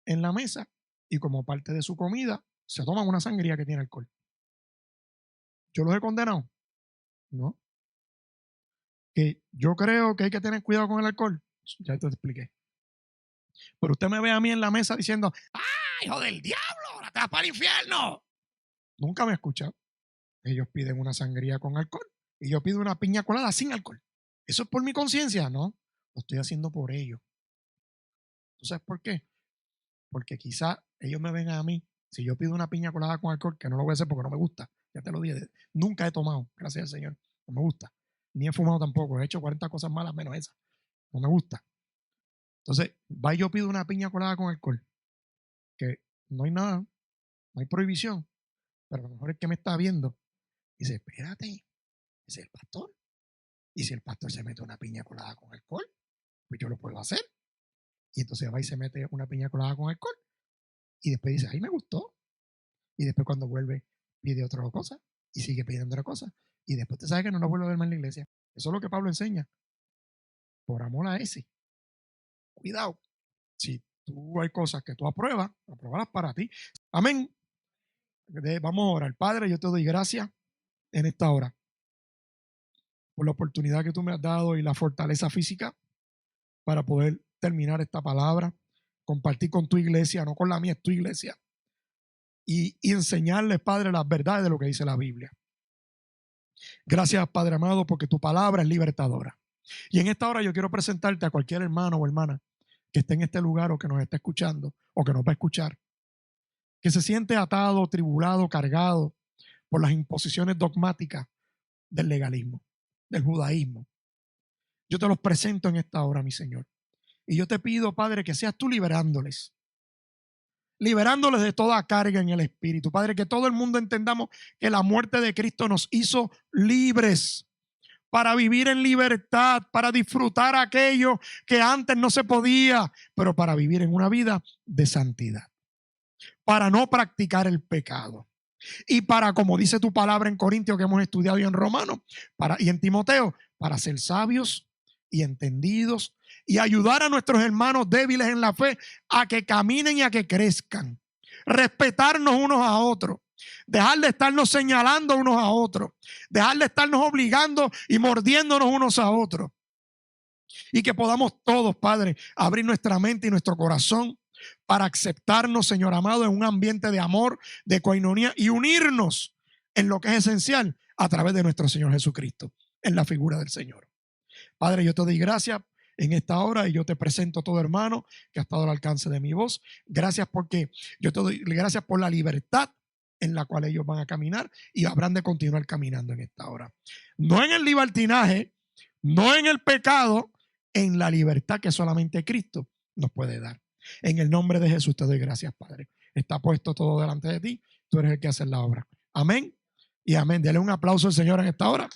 en la mesa y como parte de su comida se toman una sangría que tiene alcohol. ¿Yo los he condenado? No. ¿Que yo creo que hay que tener cuidado con el alcohol? Ya te expliqué. Pero usted me ve a mí en la mesa diciendo, ¡ah, hijo del diablo! ¡Ahora te vas para el infierno! Nunca me he escuchado. Ellos piden una sangría con alcohol y yo pido una piña colada sin alcohol. ¿Eso es por mi conciencia? No. lo estoy haciendo por ellos. ¿Tú sabes por qué? Porque quizá ellos me ven a mí, si yo pido una piña colada con alcohol, que no lo voy a hacer porque no me gusta, ya te lo dije, nunca he tomado, gracias al Señor, no me gusta, ni he fumado tampoco, he hecho 40 cosas malas menos esa, no me gusta. Entonces, va y yo pido una piña colada con alcohol, que no hay nada, no hay prohibición, pero a lo mejor el que me está viendo dice, espérate, ese es el pastor. Y si el pastor se mete una piña colada con alcohol, pues yo lo puedo hacer. Y entonces va y se mete una piña colada con alcohol. Y después dice, ay, me gustó. Y después cuando vuelve, pide otra cosa. Y sigue pidiendo otra cosa. Y después te sabe que no lo vuelve a ver más en la iglesia. Eso es lo que Pablo enseña. Por amor a ese. Cuidado. Si tú hay cosas que tú apruebas, apruébalas para ti. Amén. Vamos a orar. Padre, yo te doy gracias en esta hora por la oportunidad que tú me has dado y la fortaleza física para poder terminar esta palabra, compartir con tu iglesia, no con la mía, es tu iglesia, y enseñarles, Padre, las verdades de lo que dice la Biblia. Gracias, Padre amado, porque tu palabra es libertadora. Y en esta hora yo quiero presentarte a cualquier hermano o hermana que esté en este lugar o que nos esté escuchando o que nos va a escuchar, que se siente atado, tribulado, cargado por las imposiciones dogmáticas del legalismo, del judaísmo. Yo te los presento en esta hora, mi Señor. Y yo te pido, Padre, que seas tú liberándoles de toda carga en el espíritu. Padre, que todo el mundo entendamos que la muerte de Cristo nos hizo libres para vivir en libertad, para disfrutar aquello que antes no se podía, pero para vivir en una vida de santidad, para no practicar el pecado. Y para, como dice tu palabra en Corintios que hemos estudiado y en Romanos, y en Timoteo, para ser sabios y entendidos y ayudar a nuestros hermanos débiles en la fe a que caminen y a que crezcan. Respetarnos unos a otros. Dejar de estarnos señalando unos a otros. Dejar de estarnos obligando y mordiéndonos unos a otros. Y que podamos todos, Padre, abrir nuestra mente y nuestro corazón para aceptarnos, Señor amado, en un ambiente de amor, de coinonía y unirnos en lo que es esencial a través de nuestro Señor Jesucristo, en la figura del Señor. Padre, yo te doy gracias en esta hora y yo te presento a todo hermano que ha estado al alcance de mi voz. Gracias porque yo te doy gracias por la libertad en la cual ellos van a caminar y habrán de continuar caminando en esta hora. No en el libertinaje, no en el pecado, en la libertad que solamente Cristo nos puede dar. En el nombre de Jesús te doy gracias, Padre. Está puesto todo delante de ti. Tú eres el que hace la obra. Amén y amén. Dele un aplauso al Señor en esta hora.